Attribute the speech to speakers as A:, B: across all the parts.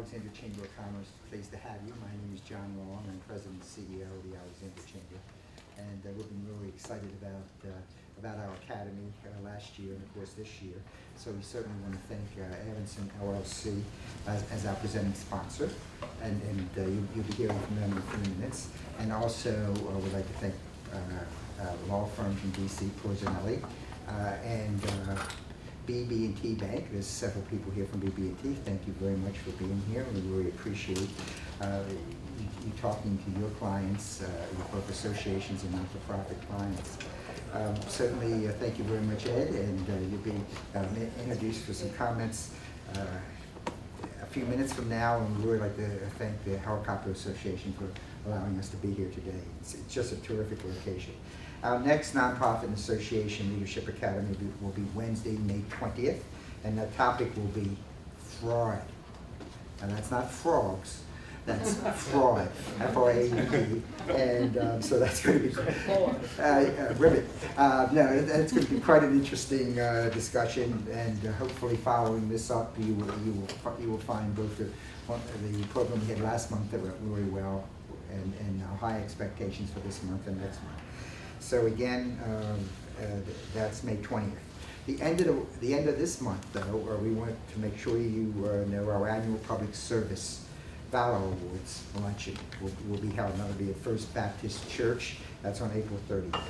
A: Alexander Chamber of Commerce. Pleased to have you. My name is John Long. I'm President and CEO of the Alexander Chamber. And we've been really excited about our academy last year and of course this year. So we certainly want to thank Aronson LLC as our presenting sponsor. And you'll be hearing from them in a few minutes. And also we'd like to thank law firm from DC, Porzinelli, and BB&T Bank. There's several people here from BB&T. Thank you very much for being here. We really appreciate you talking to your clients, both associations and not-for-profit clients. Certainly, thank you very much, Ed, and you'll be introduced for some comments a few minutes from now, and we'd really like to thank the Helicopter Association for allowing us to be here today. It's just a terrific location. Our next Nonprofit Association Leadership Academy will be Wednesday, May 20th, and the topic will be fraud. And that's not frogs, that's fraud, F-R-A-U-D, and so that's going to be ribbit. No, that's going to be quite an interesting discussion, and hopefully following this up, you will find both the program we had last month that went really well, and high expectations for this month and next month. So again, that's May 20th. The end of this month, though, we want to make sure you know our annual Public Service Valor Awards luncheon will be held. That'll be at First Baptist Church. That's on April 30th.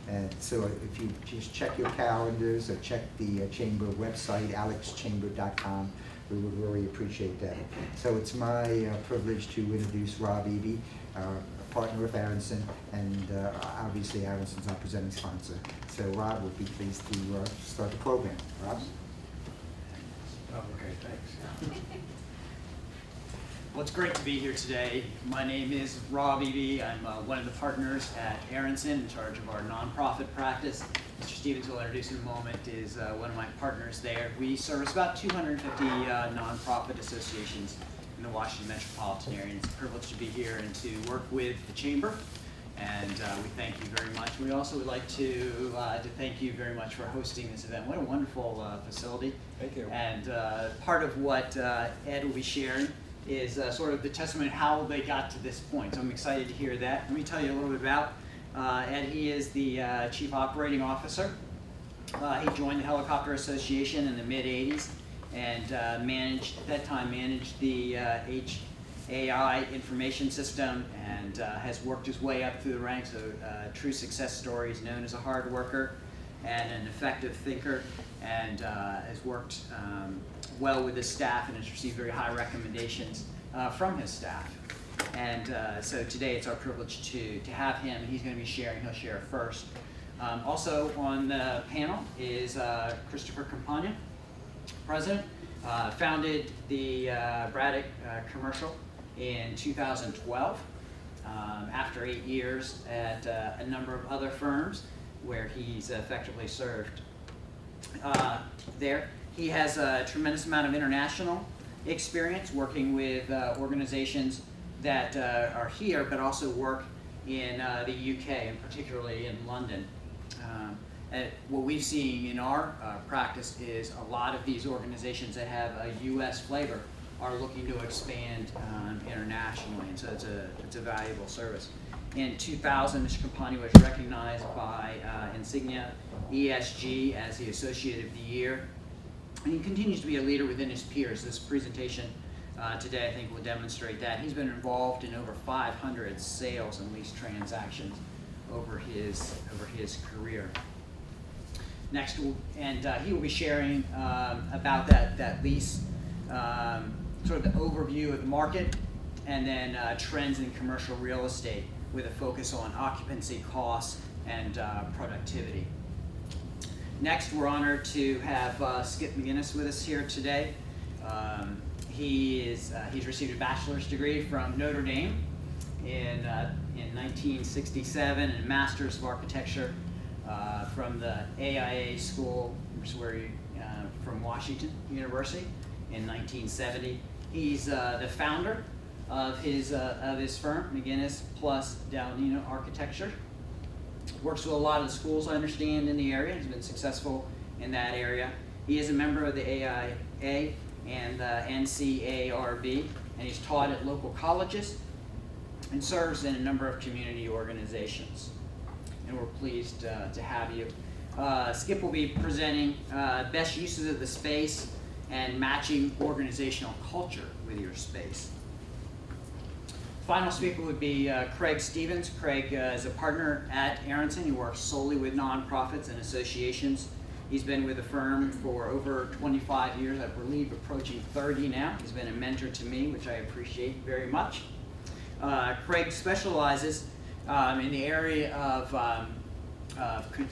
A: And so if you just check your calendars or check the Chamber website, AlexChamber.com, we would really appreciate that. So it's my privilege to introduce Rob Eby, partner of Aronson, and obviously Aronson's our presenting sponsor. So Rob will be pleased to start the program. Rob?
B: Oh, okay, thanks. Well, it's great to be here today. My name is Rob Eby. I'm one of the partners at Aronson, in charge of our nonprofit practice. Mr. Stevens will introduce in a moment, is one of my partners there. We service about 250 nonprofit associations in the Washington metropolitan area. And it's a privilege to be here and to work with the Chamber, and we thank you very much. We also would like to thank you very much for hosting this event. What a wonderful facility.
C: Thank you.
B: And part of what Ed will be sharing is sort of the testimony of how they got to this point. So I'm excited to hear that. Let me tell you a little bit about Ed. He is the Chief Operating Officer. He joined the Helicopter Association in the mid-'80s and managed the HAI information system, and has worked his way up through the ranks of true success stories, known as a hard worker and an effective thinker, and has worked well with his staff and has received very high recommendations from his staff. And so today it's our privilege to have him. He's going to be sharing. He'll share first. Also on the panel is Christopher Campagna, President. Founded the Braddock Commercial in 2012 after 8 years at a number of other firms where he's effectively served there. He has a tremendous amount of international experience working with organizations that are here but also work in the UK, and particularly in London. What we've seen in our practice is a lot of these organizations that have a U.S. flavor are looking to expand internationally, and so it's a valuable service. In 2000, Mr. Campagna was recognized by Insignia ESG as the Associate of the Year, and he continues to be a leader within his peers. This presentation today, I think, will demonstrate that. He's been involved in over 500 sales and lease transactions over his career. Next, he will be sharing about that lease, sort of the overview of the market, and then trends in commercial real estate with a focus on occupancy costs and productivity. Next, we're honored to have Skip McGinnis with us here today. He's received a bachelor's degree from Notre Dame in 1967 and a master's of architecture from the AIA School, from Washington University in 1970. He's the founder of his firm, McGinnis plus Dalnino Architecture. Works with a lot of the schools, I understand, in the area. He's been successful in that area. He is a member of the AIA and NCARB, and he's taught at local colleges and serves in a number of community organizations. And we're pleased to have you. Skip will be presenting best uses of the space and matching organizational culture with your space. Final speaker would be Craig Stevens. Craig is a partner at Aronson. He works solely with nonprofits and associations. He's been with the firm for over 25 years, I believe approaching 30 now. He's been a mentor to me, which I appreciate very much. Craig specializes in the area of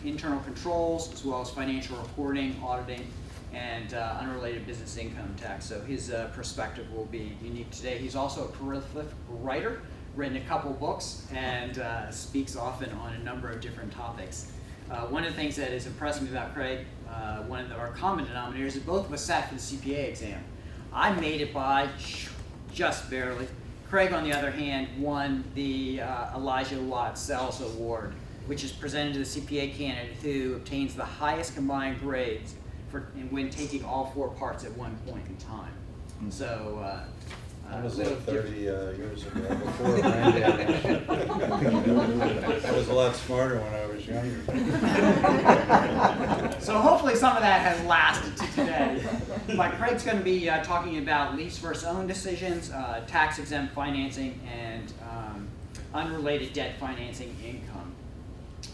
B: internal controls, as well as financial reporting, auditing, and unrelated business income tax. So his perspective will be unique today. He's also a prolific writer, written a couple books, and speaks often on a number of different topics. One of the things that has impressed me about Craig, one of our common denominators, is both of us sat for the CPA exam. I made it by just barely. Craig, on the other hand, won the Elijah Watt Sells Award, which is presented to the CPA candidate who obtains the highest combined grades when taking all 4 parts at one point in time. So
C: that was like 30 years ago, before Granddad. I was a lot smarter when I was younger.
B: So hopefully some of that has lasted to today. But Craig's going to be talking about lease versus own decisions, tax-exempt financing, and unrelated debt financing income.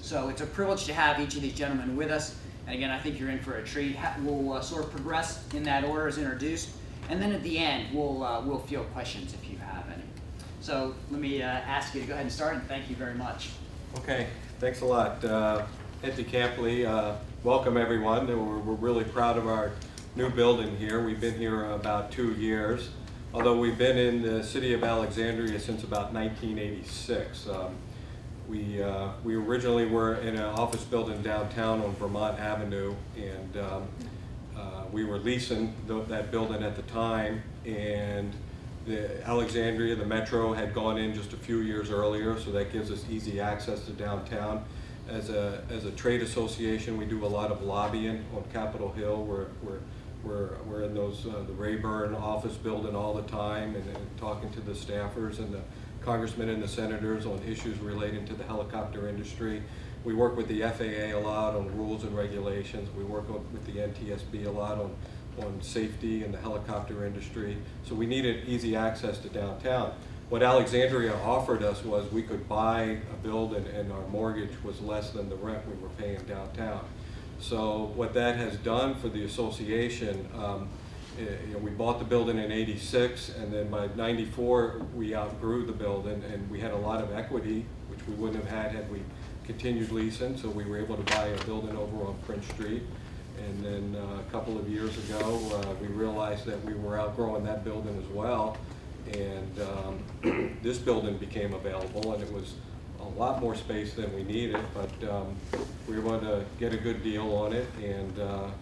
B: So it's a privilege to have each of these gentlemen with us. And again, I think you're in for a treat. We'll sort of progress in that order as introduced. And then at the end, we'll field questions if you have any. So let me ask you to go ahead and start, and thank you very much.
D: Okay, thanks a lot. Ed DeCampley, welcome everyone. We're really proud of our new building here. We've been here about 2 years, although we've been in the city of Alexandria since about 1986. We originally were in an office building downtown on Vermont Avenue, and we were leasing that building at the time, and the Alexandria, the Metro, had gone in just a few years earlier, so that gives us easy access to downtown. As a trade association, we do a lot of lobbying on Capitol Hill. We're in those the Rayburn office building all the time, and talking to the staffers and the congressmen and the senators on issues relating to the helicopter industry. We work with the FAA a lot on rules and regulations. We work with the NTSB a lot on safety in the helicopter industry. So we needed easy access to downtown. What Alexandria offered us was we could buy a building and our mortgage was less than the rent we were paying downtown. So what that has done for the association, we bought the building in '86, and then by '94 we outgrew the building, and we had a lot of equity, which we wouldn't have had we continued leasing. So we were able to buy a building over on Prince Street, and then a couple of years ago we realized that we were outgrowing that building as well, and this building became available, and it was a lot more space than we needed, but we were able to get a good deal on it, and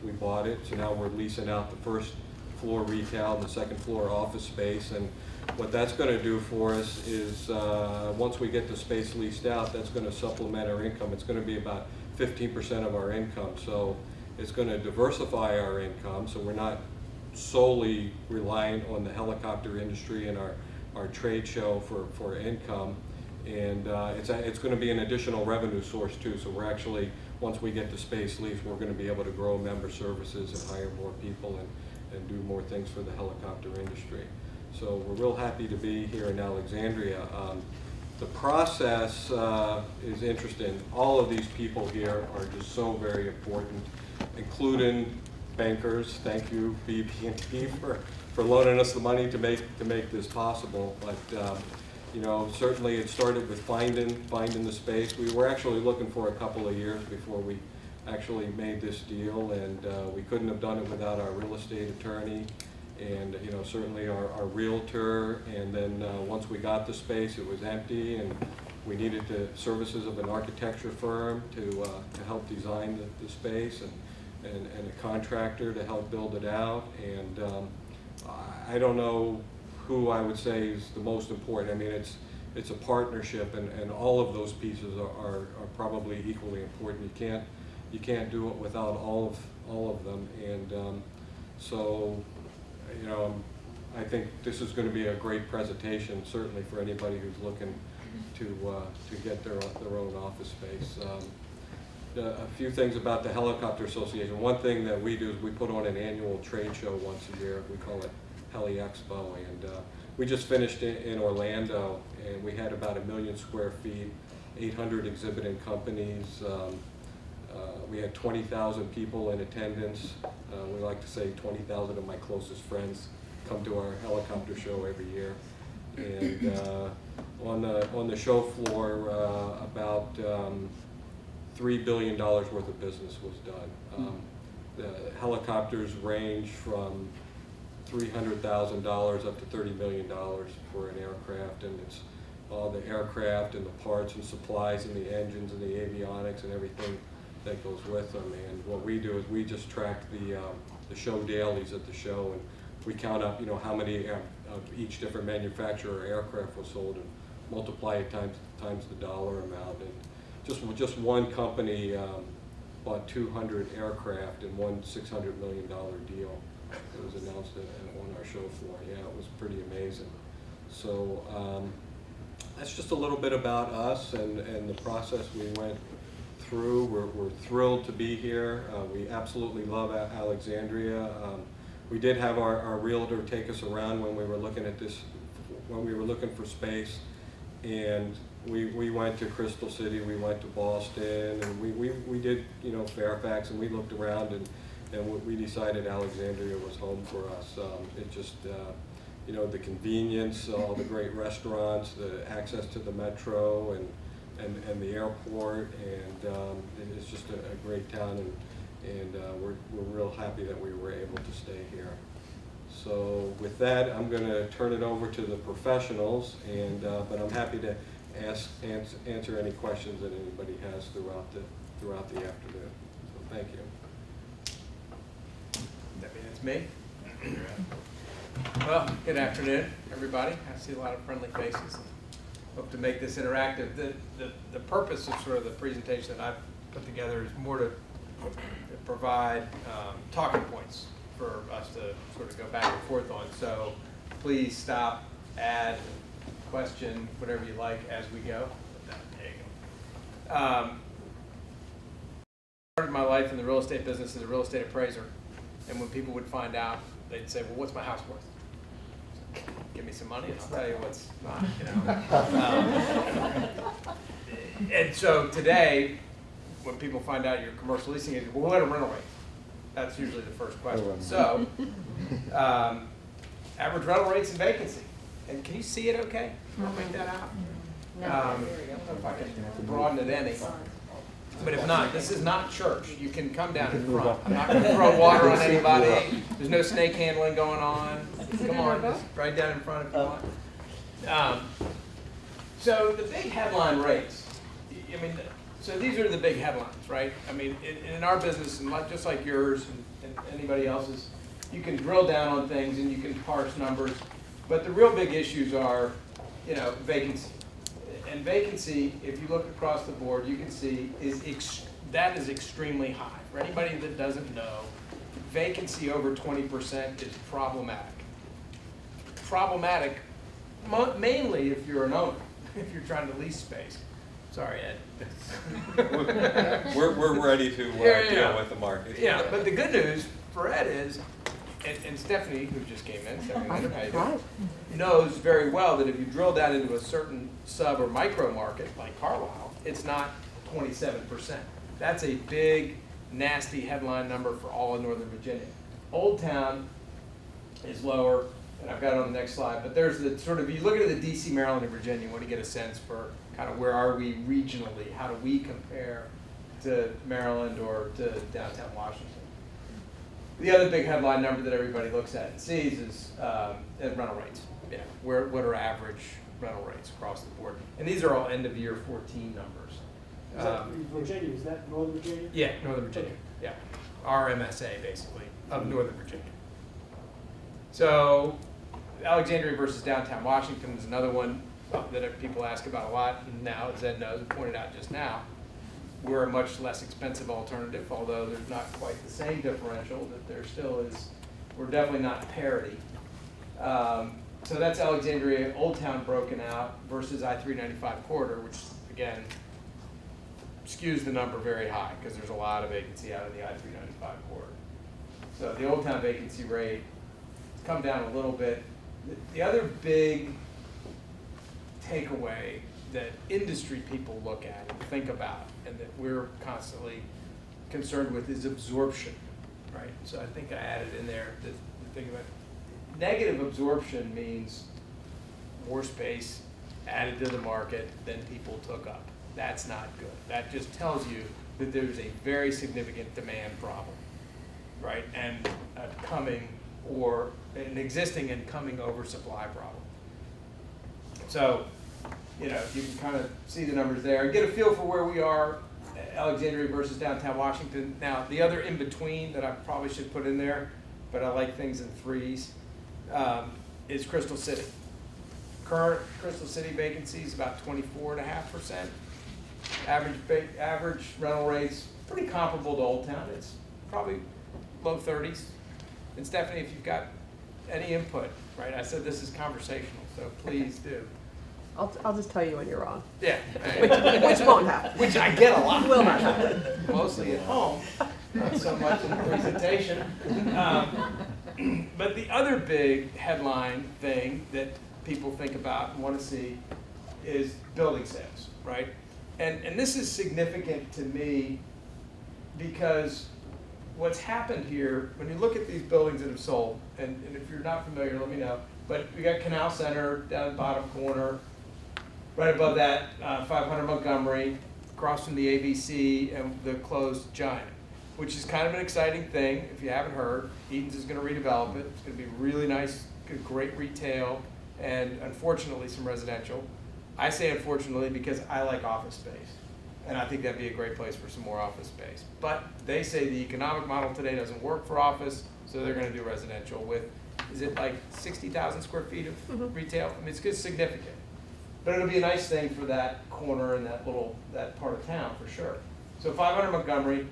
D: we bought it. So now we're leasing out the first floor retail and the second floor office space, and what that's going to do for us is once we get the space leased out, that's going to supplement our income. It's going to be about 15% of our income, so it's going to diversify our income, so we're not solely reliant on the helicopter industry and our trade show for income. And it's going to be an additional revenue source too. So we're actually, once we get the space leased, we're going to be able to grow member services and hire more people and do more things for the helicopter industry. So we're real happy to be here in Alexandria. The process is interesting. All of these people here are just so very important, including bankers. Thank you, BB&T, for loaning us the money to make this possible. But you know, certainly it started with finding the space. We were actually looking for a couple of years before we actually made this deal, and we couldn't have done it without our real estate attorney and certainly our realtor. And then once we got the space, it was empty, and we needed the services of an architecture firm to help design the space, and a contractor to help build it out. And I don't know who I would say is the most important. I mean, it's a partnership, and all of those pieces are probably equally important. You can't do it without all of them. And so you know, I think this is going to be a great presentation, certainly for anybody who's looking to get their own office space. A few things about the Helicopter Association. One thing that we do is we put on an annual trade show once a year. We call it Heli Expo, and we just finished in Orlando, and we had about 1 million square feet, 800 exhibiting companies. We had 20,000 people in attendance. We like to say 20,000 of my closest friends come to our helicopter show every year. And on the show floor, about $3 billion worth of business was done. The helicopters range from $300,000 up to $30 million for an aircraft, and it's all the aircraft and the parts and supplies and the engines and the avionics and everything that goes with them. And what we do is we just track the show dailies at the show, and we count up, you know, how many of each different manufacturer aircraft was sold and multiply it times the dollar amount. And just one company bought 200 aircraft in one $600 million deal. It was announced on our show floor. Yeah, it was pretty amazing. So that's just a little bit about us and the process we went through. We're thrilled to be here. We absolutely love Alexandria. We did have our realtor take us around when we were looking at this, when we were looking for space, and we went to Crystal City, we went to Boston, and we did, you know, Fairfax, and we looked around, and we decided Alexandria was home for us. It just, you know, the convenience, all the great restaurants, the access to the metro, and the airport, and it's just a great town, and we're real happy that we were able to stay here. So with that, I'm going to turn it over to the professionals, and but I'm happy to answer any questions that anybody has throughout the afternoon. So thank you.
E: That means it's me. Well, good afternoon, everybody. I see a lot of friendly faces. Hope to make this interactive. The purpose of sort of the presentation that I've put together is more to provide talking points for us to sort of go back and forth on. So please stop, add, question, whatever you like as we go. There you go. Started my life in the real estate business as a real estate appraiser, and when people would find out, they'd say, "Well, what's my house worth? Give me some money and I'll tell you what's not," you know. And so today, when people find out you're a commercial leasing agent, well, what are rental rates? That's usually the first question. So, average rental rates and vacancy. And can you see it okay? I'll make that out. I don't know if I can broaden it any. But if not, this is not church. You can come down in front. I'm not going to throw water on anybody. There's no snake handling going on. Come on, just right down in front if you want. So the big headline rates. I mean, so these are the big headlines, right? I mean, in our business, and just like yours and anybody else's, you can drill down on things and you can parse numbers. But the real big issues are, you know, vacancy. And vacancy, if you look across the board, you can see that is extremely high. For anybody that doesn't know, vacancy over 20% is problematic. Problematic, mainly if you're an owner, if you're trying to lease space. Sorry, Ed.
D: We're ready to deal with the market.
E: Yeah, but the good news for Ed is, and Stephanie, who just came in, Stephanie Linder, how you doing, knows very well that if you drill down into a certain sub or micro market like Carlisle, it's not 27%. That's a big, nasty headline number for all of Northern Virginia. Old Town is lower, and I've got it on the next slide, but there's the sort of, you look at the DC, Maryland, and Virginia, you want to get a sense for kind of where are we regionally, how do we compare to Maryland or to downtown Washington. The other big headline number that everybody looks at and sees is rental rates. Yeah, what are average rental rates across the board? And these are all end of year 14 numbers.
F: Is that Virginia? Is that Northern Virginia?
E: Yeah, Northern Virginia. Yeah, our MSA basically of Northern Virginia. So Alexandria versus downtown Washington is another one that people ask about a lot. And now, as Ed knows, pointed out just now, we're a much less expensive alternative, although there's not quite the same differential, that there still is we're definitely not parity. So that's Alexandria Old Town broken out versus I-395 corridor, which again skews the number very high because there's a lot of vacancy out of the I-395 corridor. So the Old Town vacancy rate has come down a little bit. The other big takeaway that industry people look at and think about and that we're constantly concerned with is absorption, right? So I think I added in there the thing about negative absorption means more space added to the market than people took up. That's not good. That just tells you that there's a very significant demand problem, right? And a coming or an existing and coming oversupply problem. So, you know, you can kind of see the numbers there and get a feel for where we are, Alexandria versus downtown Washington. Now, the other in between that I probably should put in there, but I like things in threes, is Crystal City. Current Crystal City vacancy is about 24.5%. Average rental rates, pretty comparable to Old Town. It's probably low 30s. And Stephanie, if you've got any input, right? I said this is conversational, so please do.
G: I'll just tell you when you're wrong.
E: Yeah.
G: Which won't happen.
E: Which I get a lot.
G: Will not happen.
E: Mostly at home, not so much in the presentation. But the other big headline thing that people think about and want to see is building sales, right? And this is significant to me because what's happened here, when you look at these buildings that have sold, and if you're not familiar, let me know, but we got Canal Center down the bottom corner, right above that, 500 Montgomery, across from the ABC and the closed Giant, which is kind of an exciting thing. If you haven't heard, Eaton's is going to redevelop it. It's going to be really nice, great retail, and unfortunately some residential. I say unfortunately because I like office space, and I think that'd be a great place for some more office space. But they say the economic model today doesn't work for office, so they're going to do residential with, is it like 60,000 square feet of retail? I mean, it's good, significant. But it'll be a nice thing for that corner and that part of town for sure. So 500 Montgomery,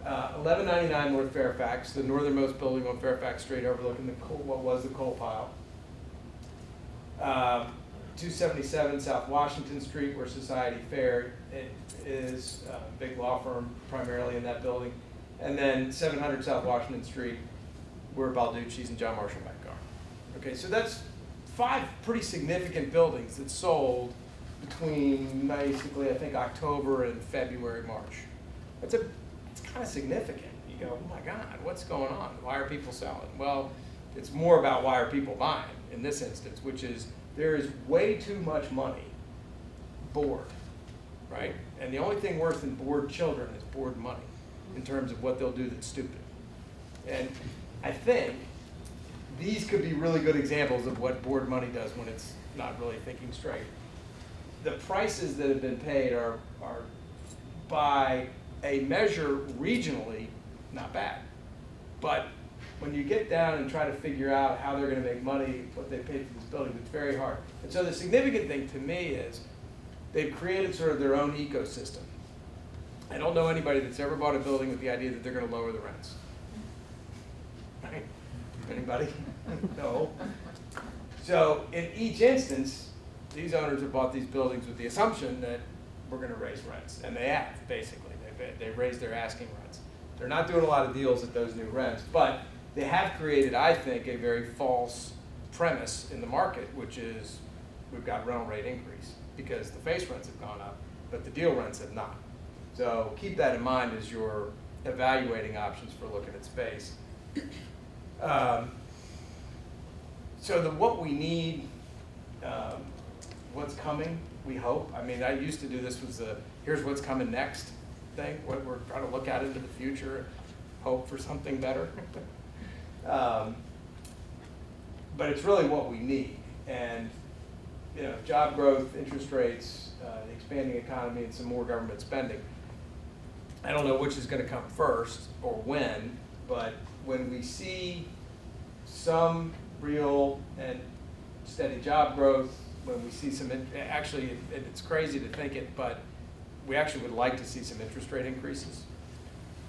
E: 1199 North Fairfax, the northernmost building on Fairfax Street overlooking what was the coal pile. 277 South Washington Street, where Society Fair is, a big law firm primarily in that building. And then 700 South Washington Street, where Balducci's and John Marshall Bank are. Okay, so that's 5 pretty significant buildings that sold between basically, I think, October and February, March. It's kind of significant. You go, oh my God, what's going on? Why are people selling? Well, it's more about why are people buying in this instance, which is there is way too much money bored, right? And the only thing worse than bored children is bored money in terms of what they'll do that's stupid. And I think these could be really good examples of what bored money does when it's not really thinking straight. The prices that have been paid are by a measure regionally not bad. But when you get down and try to figure out how they're going to make money, what they paid for this building, it's very hard. And so the significant thing to me is they've created sort of their own ecosystem. I don't know anybody that's ever bought a building with the idea that they're going to lower the rents. Right? Anybody? No. So in each instance, these owners have bought these buildings with the assumption that we're going to raise rents. And they have, basically. They've raised their asking rents. They're not doing a lot of deals at those new rents, but they have created, I think, a very false premise in the market, which is we've got rental rate increase because the face rents have gone up, but the deal rents have not. So keep that in mind as you're evaluating options for looking at space. So what we need, what's coming, we hope. I mean, I used to do this was the here's what's coming next thing. What we're trying to look out into the future, hope for something better. But it's really what we need. And you know, job growth, interest rates, the expanding economy, and some more government spending. I don't know which is going to come first or when, but when we see some real and steady job growth, when we see some, actually, it's crazy to think it, but we actually would like to see some interest rate increases.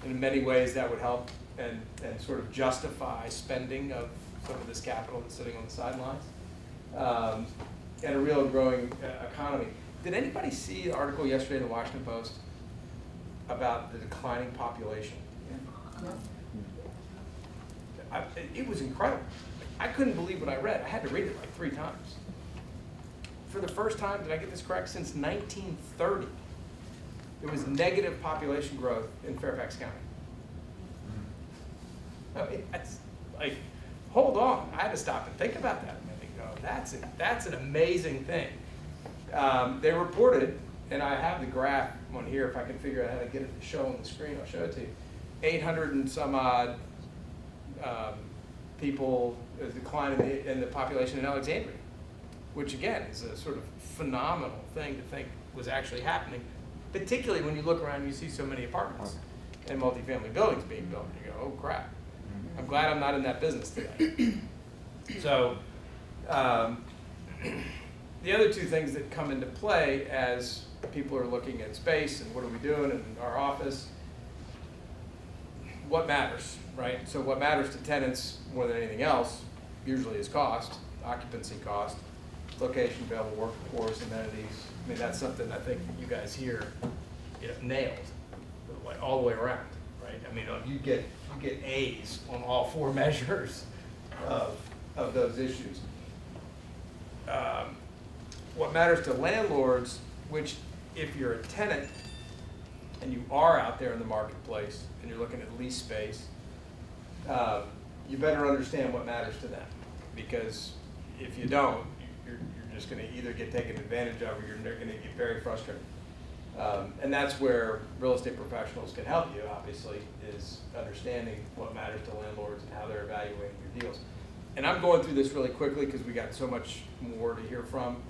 E: in many ways that would help and sort of justify spending of some of this capital that's sitting on the sidelines. And a real growing economy. Did anybody see the article yesterday in the Washington Post about the declining population? It was incredible. I couldn't believe what I read. I had to read it like 3 times. For the first time, did I get this correct, since 1930, there was negative population growth in Fairfax County. I mean, that's like, hold on. I had to stop and think about that a minute ago. That's an amazing thing. They reported, and I have the graph on here if I can figure out how to get it to show on the screen. I'll show it to you. 800 and some odd people, a decline in the population in Alexandria, which again is a sort of phenomenal thing to think was actually happening, particularly when you look around and you see so many apartments and multifamily buildings being built. You go, oh crap. I'm glad I'm not in that business today. So the other 2 things that come into play as people are looking at space and what are we doing in our office, what matters, right? So what matters to tenants more than anything else usually is cost, occupancy cost, location, available workforce, amenities. I mean, that's something I think you guys here nailed all the way around, right? I mean, you get A's on all 4 measures of those issues. What matters to landlords, which if you're a tenant and you are out there in the marketplace and you're looking at lease space, you better understand what matters to them, because if you don't, you're just going to either get taken advantage of or you're going to get very frustrated. And that's where real estate professionals can help you, obviously, is understanding what matters to landlords and how they're evaluating your deals. And I'm going through this really quickly because we got so much more to hear from.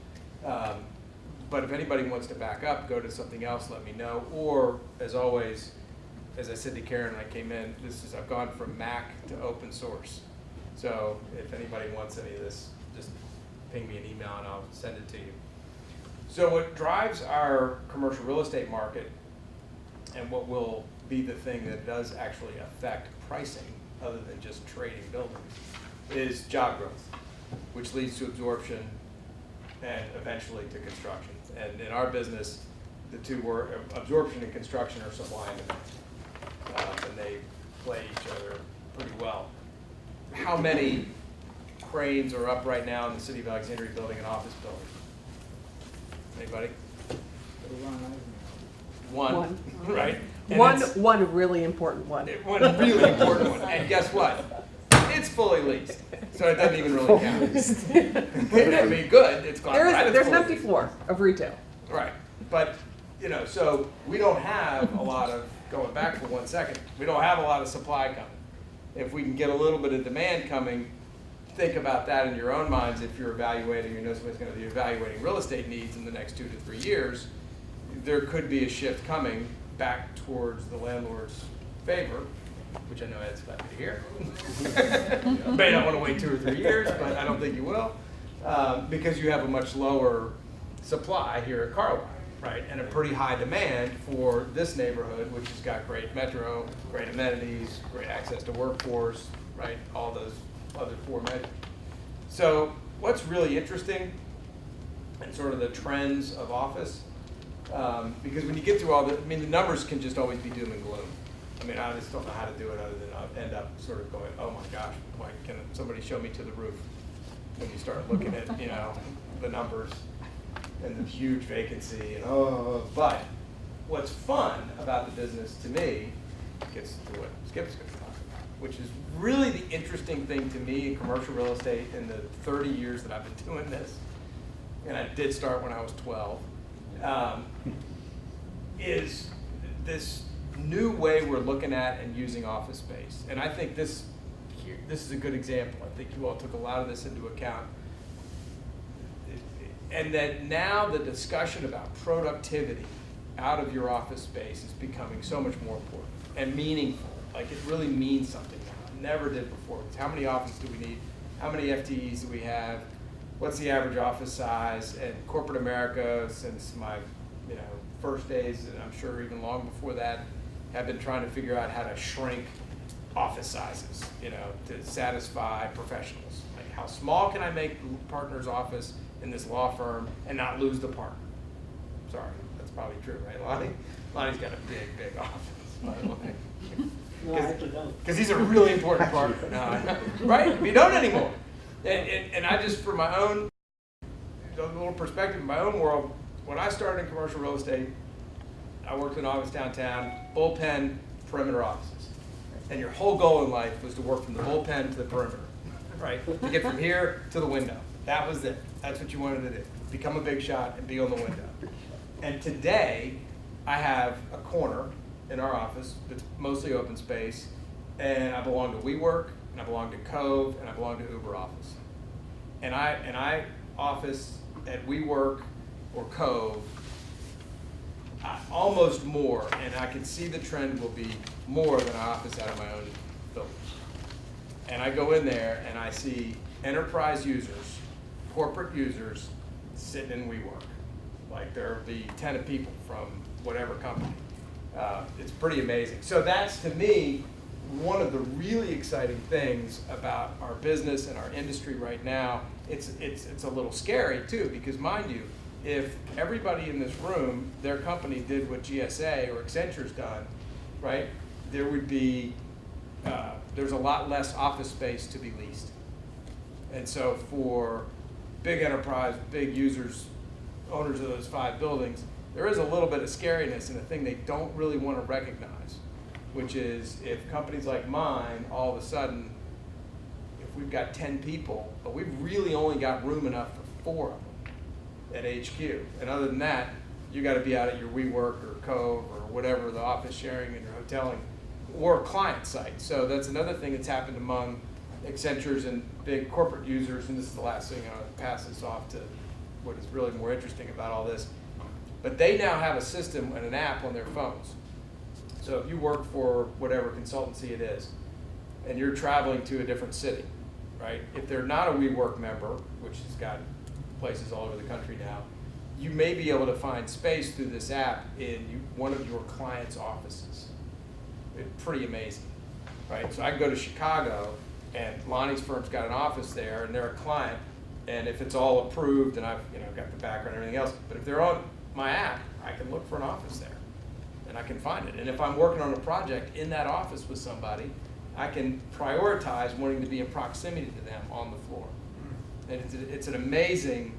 E: But if anybody wants to back up, go to something else, let me know. Or, as always, as I said to Karen when I came in, I've gone from Mac to open source. So if anybody wants any of this, just ping me an email and I'll send it to you. So what drives our commercial real estate market, and what will be the thing that does actually affect pricing other than just trading buildings, is job growth, which leads to absorption and eventually to construction. And in our business, the 2 words, absorption and construction, are supply and demand, and they play each other pretty well. How many cranes are up right now in the city of Alexandria building an office building? Anybody? 1, right? And
G: One really important one.
E: One really important one. And guess what? It's fully leased, so it doesn't even really count. I mean, good. It's gone.
G: There's an empty floor of retail.
E: Right, but so we don't have a lot of, going back for 1 second, we don't have a lot of supply coming. If we can get a little bit of demand coming, think about that in your own minds. If you're evaluating, somebody's going to be evaluating real estate needs in the next 2 to 3 years, there could be a shift coming back towards the landlord's favor, which I know Ed's glad to hear. You may not want to wait 2 or 3 years, but I don't think you will, because you have a much lower supply here at Carlisle, right? And a pretty high demand for this neighborhood, which has got great metro, great amenities, great access to workforce, right? All those other 4 measures. So what's really interesting and sort of the trends of office, because when you get through all the numbers can just always be doom and gloom. I mean, I just don't know how to do it other than I'll end up sort of going, oh my gosh, why can somebody show me to the roof? When you start looking at, the numbers and the huge vacancy, but what's fun about the business to me gets to what Skip's going to talk about, which is really the interesting thing to me in commercial real estate in the 30 years that I've been doing this, and I did start when I was 12, is this new way we're looking at and using office space. And I think this is a good example. I think you all took a lot of this into account. And that now the discussion about productivity out of your office space is becoming so much more important and meaningful. Like, it really means something now. It never did before. It's how many offices do we need? How many FTEs do we have? What's the average office size? And corporate America, since my first days, and I'm sure even long before that, have been trying to figure out how to shrink office sizes, you know, to satisfy professionals. Like, how small can I make the partner's office in this law firm and not lose the partner? Sorry, that's probably true, right, Lonnie? Lonnie's got a big office, by the way.
F: No, I actually don't.
E: Because he's a really important partner. No, right? You don't anymore. And I just, for my own a little perspective in my own world, when I started in commercial real estate, I worked in an office downtown, bullpen, perimeter offices. And your whole goal in life was to work from the bullpen to the perimeter, right? To get from here to the window. That was it. That's what you wanted to do. Become a big shot and be on the window. And today, I have a corner in our office that's mostly open space, and I belong to WeWork, and I belong to Cove, and I belong to Uber Office. And I office at WeWork or Cove almost more, and I can see the trend will be more than I office out of my own building. And I go in there and I see enterprise users, corporate users sitting in WeWork. Like, there'll be 10 people from whatever company. It's pretty amazing. So that's, to me, one of the really exciting things about our business and our industry right now. It's a little scary too, because mind you, if everybody in this room, their company did what GSA or Accenture's done, right, there would be, there's a lot less office space to be leased. And so for big enterprise, big users, owners of those 5 buildings, there is a little bit of scariness and a thing they don't really want to recognize, which is if companies like mine, all of a sudden, if we've got 10 people, but we've really only got room enough for 4 of them at HQ. And other than that, you got to be out at your WeWork or Cove or whatever, the office sharing and your hoteling, or a client site. So that's another thing that's happened among Accenture's and big corporate users, and this is the last thing, I'll pass this off to what is really more interesting about all this. But they now have a system and an app on their phones. So if you work for whatever consultancy it is, and you're traveling to a different city, right? If they're not a WeWork member, which has got places all over the country now, you may be able to find space through this app in one of your clients' offices. It's pretty amazing, right? So I can go to Chicago, and Lonnie's firm's got an office there, and they're a client, and if it's all approved, and I've got the background and everything else, but if they're on my app, I can look for an office there, and I can find it. And if I'm working on a project in that office with somebody, I can prioritize wanting to be in proximity to them on the floor. And it's an amazing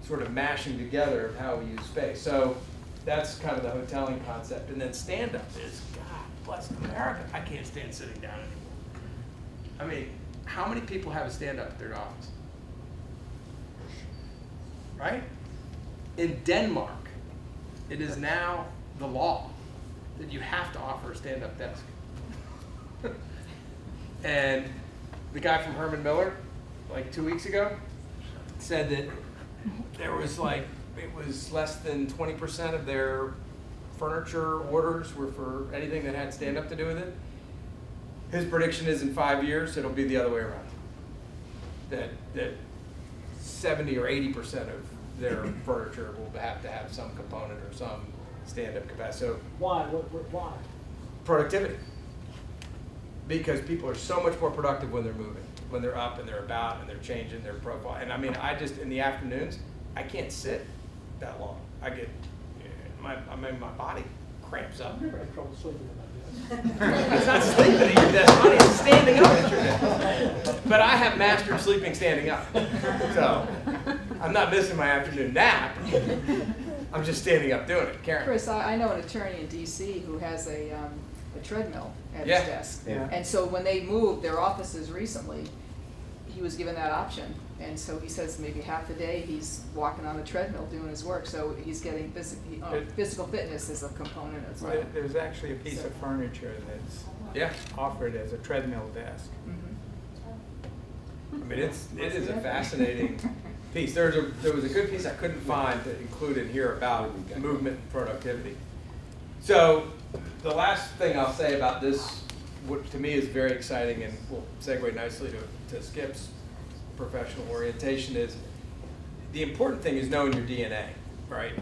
E: sort of mashing together of how we use space. So that's kind of the hoteling concept. And then stand-up is, God bless America, I can't stand sitting down anymore. I mean, how many people have a stand-up at their office? Right? In Denmark, it is now the law that you have to offer a stand-up desk. And the guy from Herman Miller, like 2 weeks ago, said that there was it was less than 20% of their furniture orders were for anything that had stand-up to do with it. His prediction is in 5 years, it'll be the other way around. That 70 or 80% of their furniture will have to have some component or some stand-up capacity. So
F: Why? Why?
E: productivity. Because people are so much more productive when they're moving, when they're up and they're about and they're changing their profile. And I mean, I just, in the afternoons, I can't sit that long. I get, my body cramps up.
F: I've never had trouble sleeping in my desk.
E: It's not sleeping at your desk, honey, it's standing up at your desk. But I have mastered sleeping standing up. So I'm not missing my afternoon nap. I'm just standing up doing it. Karen.
H: Chris, I know an attorney in DC who has a treadmill at
E: Yeah.
H: his desk.
A: Yeah.
H: And so when they moved their offices recently, he was given that option. And so he says maybe half the day he's walking on the treadmill doing his work. So he's getting physical fitness is a component as well.
I: There's actually a piece of furniture that's offered as a treadmill desk.
H: Mhm.
E: I mean, it is a fascinating piece. There was a good piece I couldn't find to include in here about movement and productivity. So the last thing I'll say about this, what to me is very exciting and will segue nicely to Skip's professional orientation, is the important thing is knowing your DNA. right?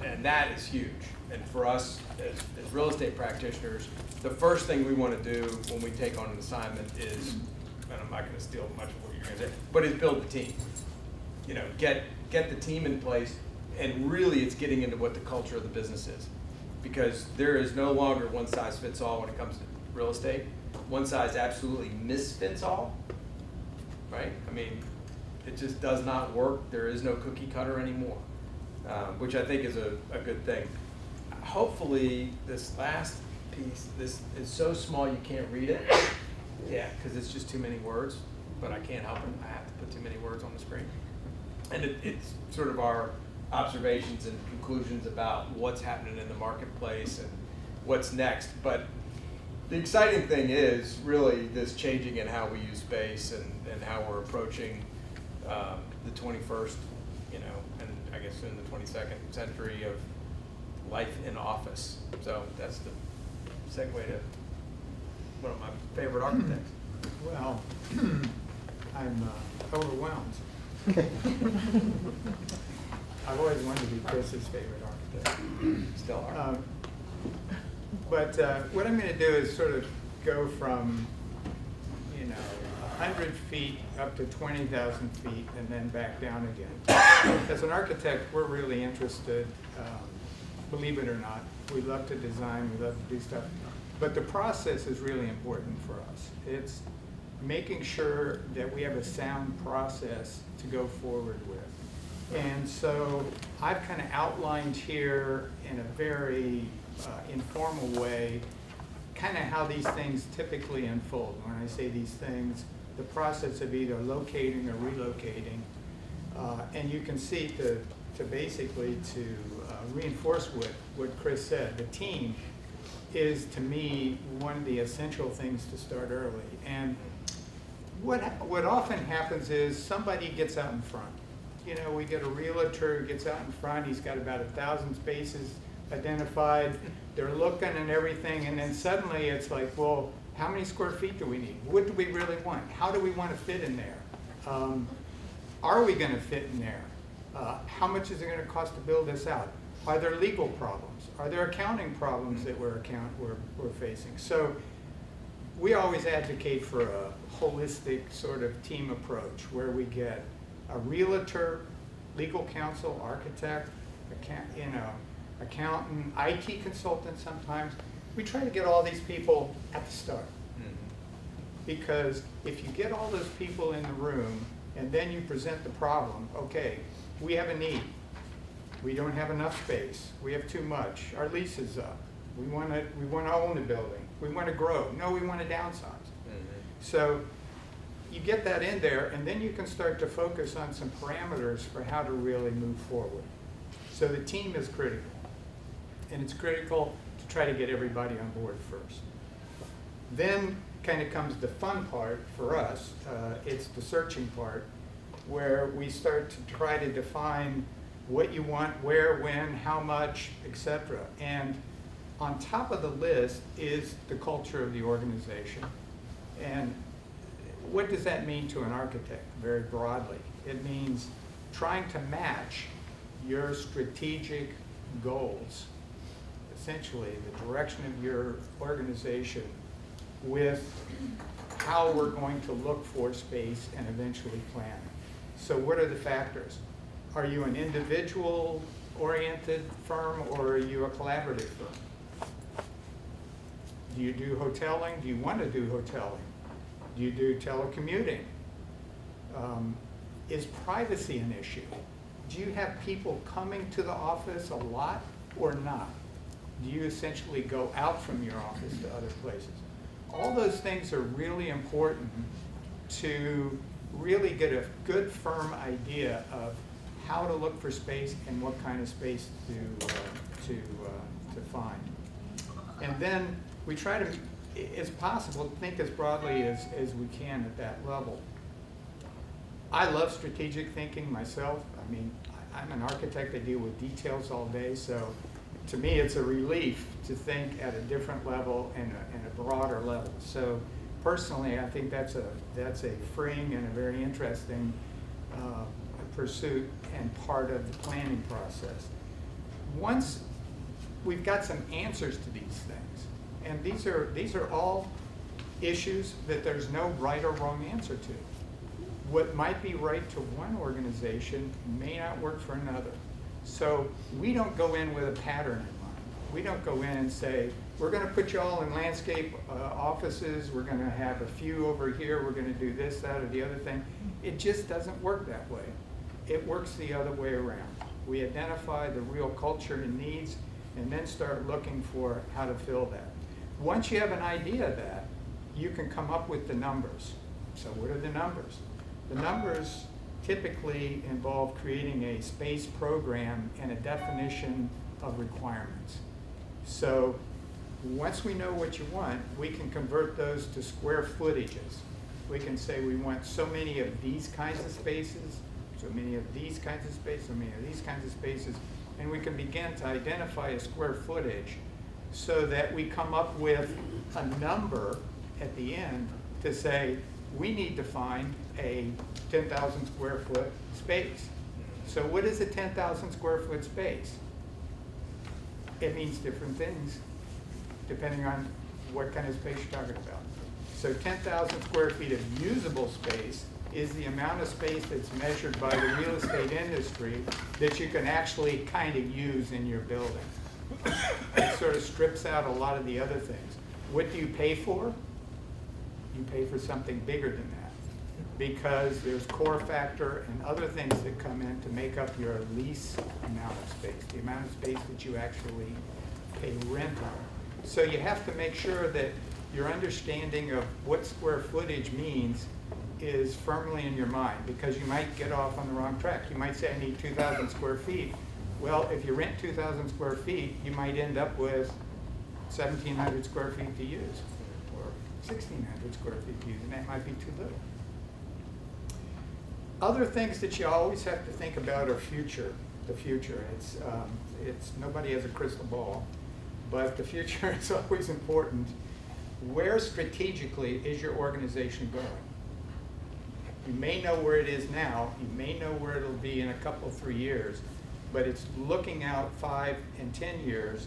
E: And that is huge. And for us as real estate practitioners, the first thing we want to do when we take on an assignment is, and I'm not going to steal much of what you're going to say, but is build the team. You know, get the team in place, and really it's getting into what the culture of the business is. Because there is no longer one size fits all when it comes to real estate. One size absolutely misfits all, right? I mean, it just does not work. There is no cookie cutter anymore, which I think is a good thing. Hopefully, this last piece, this is so small you can't read it. Yeah, because it's just too many words, but I can't help it. I have to put too many words on the screen. And it's sort of our observations and conclusions about what's happening in the marketplace and what's next. But the exciting thing is really this changing in how we use space and how we're approaching the 21st, you know, and I guess in the 22nd century of life in office. So that's the segue to one of my favorite architects.
I: Well, I'm overwhelmed. I've always wanted to be Chris's favorite architect.
E: Still are.
I: But what I'm going to do is sort of go from, 100 feet up to 20,000 feet and then back down again. As an architect, we're really interested, believe it or not. We love to design, we love to do stuff. But the process is really important for us. It's making sure that we have a sound process to go forward with. And so I've kind of outlined here in a very informal way kind of how these things typically unfold. When I say these things, the process of either locating or relocating. And you can see to basically reinforce what Chris said, the team is to me one of the essential things to start early. And what often happens is somebody gets out in front. We get a realtor who gets out in front, he's got about 1,000 spaces identified, they're looking and everything, and then suddenly it's like, well, how many square feet do we need? What do we really want? How do we want to fit in there? Are we going to fit in there? How much is it going to cost to build this out? Are there legal problems? Are there accounting problems that we're facing? So we always advocate for a holistic sort of team approach where we get a realtor, legal counsel, architect, accountant, IT consultant sometimes. We try to get all these people at the start. Because if you get all those people in the room and then you present the problem, okay, we have a need. We don't have enough space. We have too much. Our lease is up. We want to own the building. We want to grow. No, we want to downsize. So you get that in there, and then you can start to focus on some parameters for how to really move forward. So the team is critical. And it's critical to try to get everybody on board first. Then kind of comes the fun part for us. It's the searching part, where we start to try to define what you want, where, when, how much, etc. And on top of the list is the culture of the organization. And what does that mean to an architect, very broadly? It means trying to match your strategic goals, essentially the direction of your organization, with how we're going to look for space and eventually plan it. So what are the factors? Are you an individual-oriented firm, or are you a collaborative firm? Do you do hoteling? Do you want to do hoteling? Do you do telecommuting? Is privacy an issue? Do you have people coming to the office a lot or not? Do you essentially go out from your office to other places? All those things are really important to really get a good, firm idea of how to look for space and what kind of space to find. And then we try to, as possible, think as broadly as we can at that level. I love strategic thinking myself. I mean, I'm an architect. I deal with details all day, so to me it's a relief to think at a different level and a broader level. So personally, I think that's a freeing and a very interesting pursuit and part of the planning process. Once we've got some answers to these things, and these are all issues that there's no right or wrong answer to. What might be right to one organization may not work for another. So we don't go in with a pattern in mind. We don't go in and say, we're going to put you all in landscape offices, we're going to have a few over here, we're going to do this, that, or the other thing. It just doesn't work that way. It works the other way around. We identify the real culture and needs and then start looking for how to fill that. Once you have an idea of that, you can come up with the numbers. So what are the numbers? The numbers typically involve creating a space program and a definition of requirements. So once we know what you want, we can convert those to square footages. We can say we want so many of these kinds of spaces, so many of these kinds of spaces, so many of these kinds of spaces, and we can begin to identify a square footage so that we come up with a number at the end to say, we need to find a 10,000 square foot space. So what is a 10,000 square foot space? It means different things depending on what kind of space you're talking about. So 10,000 square feet of usable space is the amount of space that's measured by the real estate industry that you can actually kind of use in your building. It sort of strips out a lot of the other things. What do you pay for? You pay for something bigger than that because there's core factor and other things that come in to make up your lease amount of space, the amount of space that you actually pay rent on. So you have to make sure that your understanding of what square footage means is firmly in your mind, because you might get off on the wrong track. You might say, I need 2,000 square feet. Well, if you rent 2,000 square feet, you might end up with 1,700 square feet to use, or 1,600 square feet to use, and that might be too little. Other things that you always have to think about are the future. It's nobody has a crystal ball, but the future is always important. Where strategically is your organization going? You may know where it is now, you may know where it'll be in a couple, 3 years, but it's looking out 5 and 10 years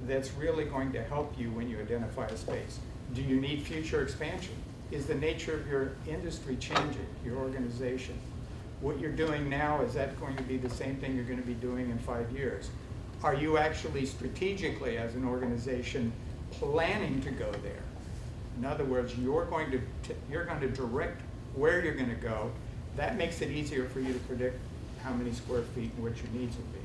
I: that's really going to help you when you identify a space. Do you need future expansion? Is the nature of your industry changing, your organization? What you're doing now, is that going to be the same thing you're going to be doing in 5 years? Are you actually strategically, as an organization, planning to go there? In other words, you're going to direct where you're going to go. That makes it easier for you to predict how many square feet and what your needs will be.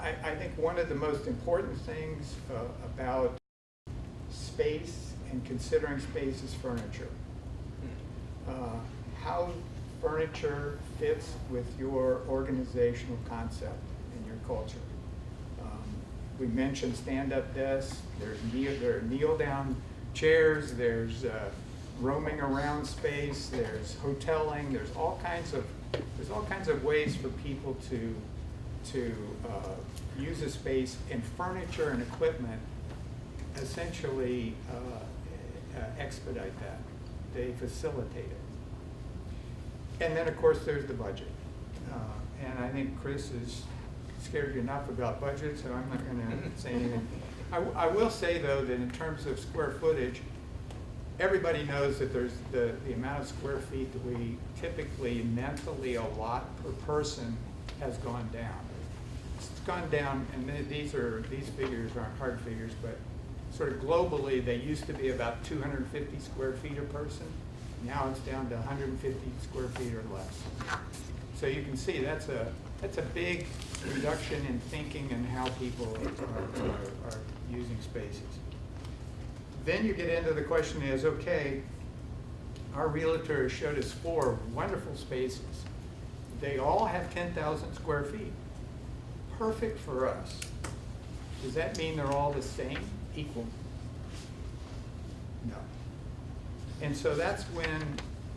I: I think one of the most important things about space and considering space is furniture. How furniture fits with your organizational concept and your culture. We mentioned stand-up desks, there are kneel-down chairs, there's roaming around space, there's hoteling, there's all kinds of ways for people to use a space, and furniture and equipment essentially expedite that. They facilitate it. And then of course there's the budget. And I think Chris has scared you enough about budget, so I'm not going to say anything. I will say though that in terms of square footage, everybody knows that there's the amount of square feet that we typically mentally allot per person has gone down. It's gone down, and these figures aren't hard figures, but sort of globally they used to be about 250 square feet a person. Now it's down to 150 square feet or less. So you can see that's a big reduction in thinking and how people are using spaces. Then you get into the question is, okay, our realtor showed us 4 wonderful spaces. They all have 10,000 square feet. Perfect for us. Does that mean they're all the same, equal? No. And so that's when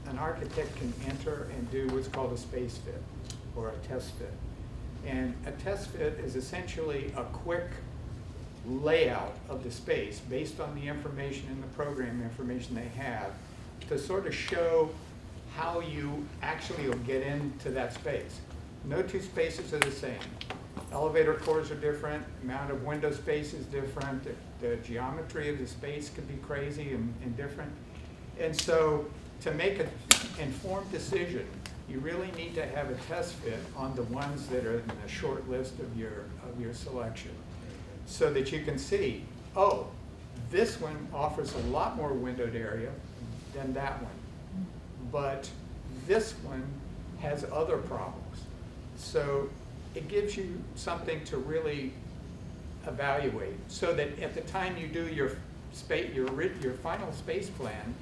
I: an architect can enter and do what's called a space fit or a test fit. And a test fit is essentially a quick layout of the space based on the information in the program information they have to sort of show how you actually will get into that space. No two spaces are the same. Elevator cores are different, amount of window space is different, the geometry of the space could be crazy and different. And so to make an informed decision, you really need to have a test fit on the ones that are in the short list of your selection, so that you can see, oh, this one offers a lot more windowed area than that one, but this one has other problems. So it gives you something to really evaluate, so that at the time you do your final space plan,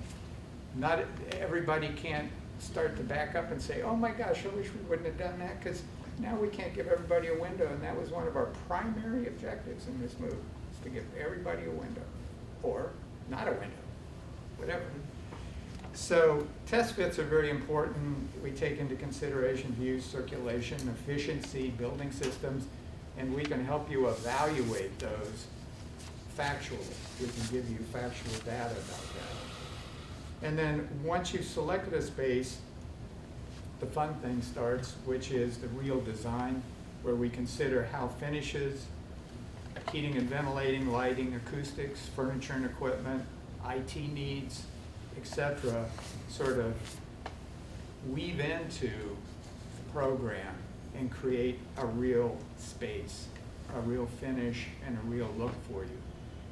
I: not everybody can't start to back up and say, oh my gosh, I wish we wouldn't have done that, because now we can't give everybody a window, and that was one of our primary objectives in this move, is to give everybody a window, or not a window, whatever. So test fits are very important. We take into consideration views, circulation, efficiency, building systems, and we can help you evaluate those factually. We can give you factual data about that. And then once you've selected a space, the fun thing starts, which is the real design, where we consider how finishes, heating and ventilating, lighting, acoustics, furniture and equipment, IT needs, etc., sort of weave into the program and create a real space, a real finish, and a real look for you.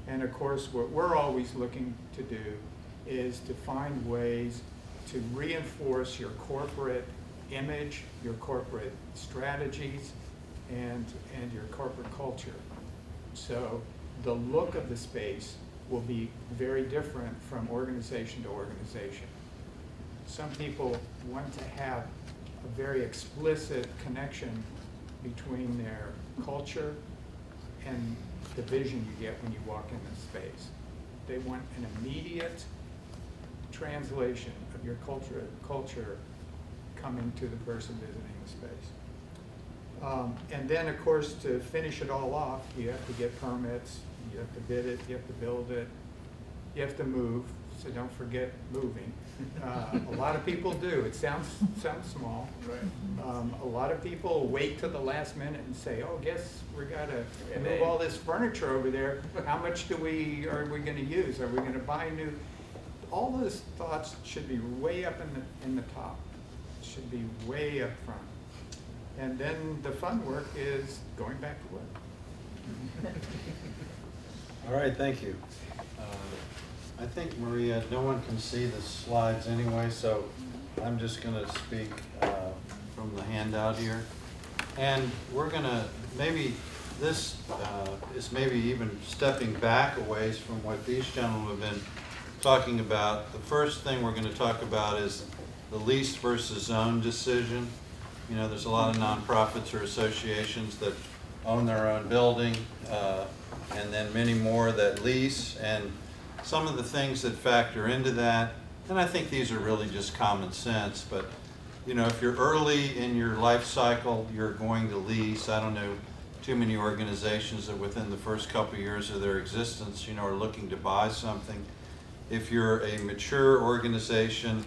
I: And of course, what we're always looking to do is to find ways to reinforce your corporate image, your corporate strategies, and your corporate culture. So the look of the space will be very different from organization to organization. Some people want to have a very explicit connection between their culture and the vision you get when you walk in the space. They want an immediate translation of your culture coming to the person visiting the space. And then, of course, to finish it all off, you have to get permits, you have to bid it, you have to build it, you have to move, so don't forget moving. A lot of people do. It sounds small. Right. A lot of people wait till the last minute and say, oh, guess we gotta move all this furniture over there. How much are we gonna use? Are we gonna buy new? All those thoughts should be way up in the top. Should be way up front. And then the fun work is going back to work.
C: All right, thank you. I think, Maria, no one can see the slides anyway, so I'm just going to speak from the handout here. And we're going to, maybe this is maybe even stepping back a ways from what these gentlemen have been talking about. The first thing we're going to talk about is the lease versus own decision. You know, there's a lot of nonprofits or associations that own their own building, and then many more that lease, and some of the things that factor into that, and I think these are really just common sense, but you know, if you're early in your life cycle, you're going to lease. I don't know too many organizations that within the first couple of years of their existence, you know, are looking to buy something. If you're a mature organization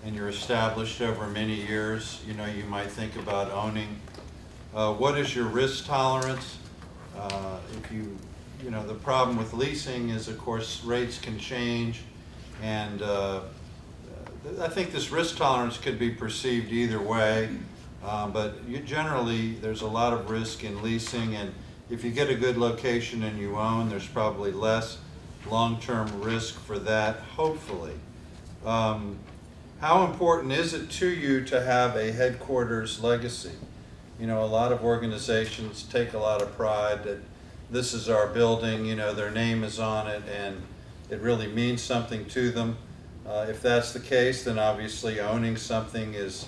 C: and you're established over many years, you know, you might think about owning. What is your risk tolerance? You know, the problem with leasing is, of course, rates can change, and I think this risk tolerance could be perceived either way, but generally there's a lot of risk in leasing, and if you get a good location and you own, there's probably less long-term risk for that, hopefully. How important is it to you to have a headquarters legacy? You know, a lot of organizations take a lot of pride that this is our building, you know, their name is on it, and it really means something to them. If that's the case, then obviously owning something is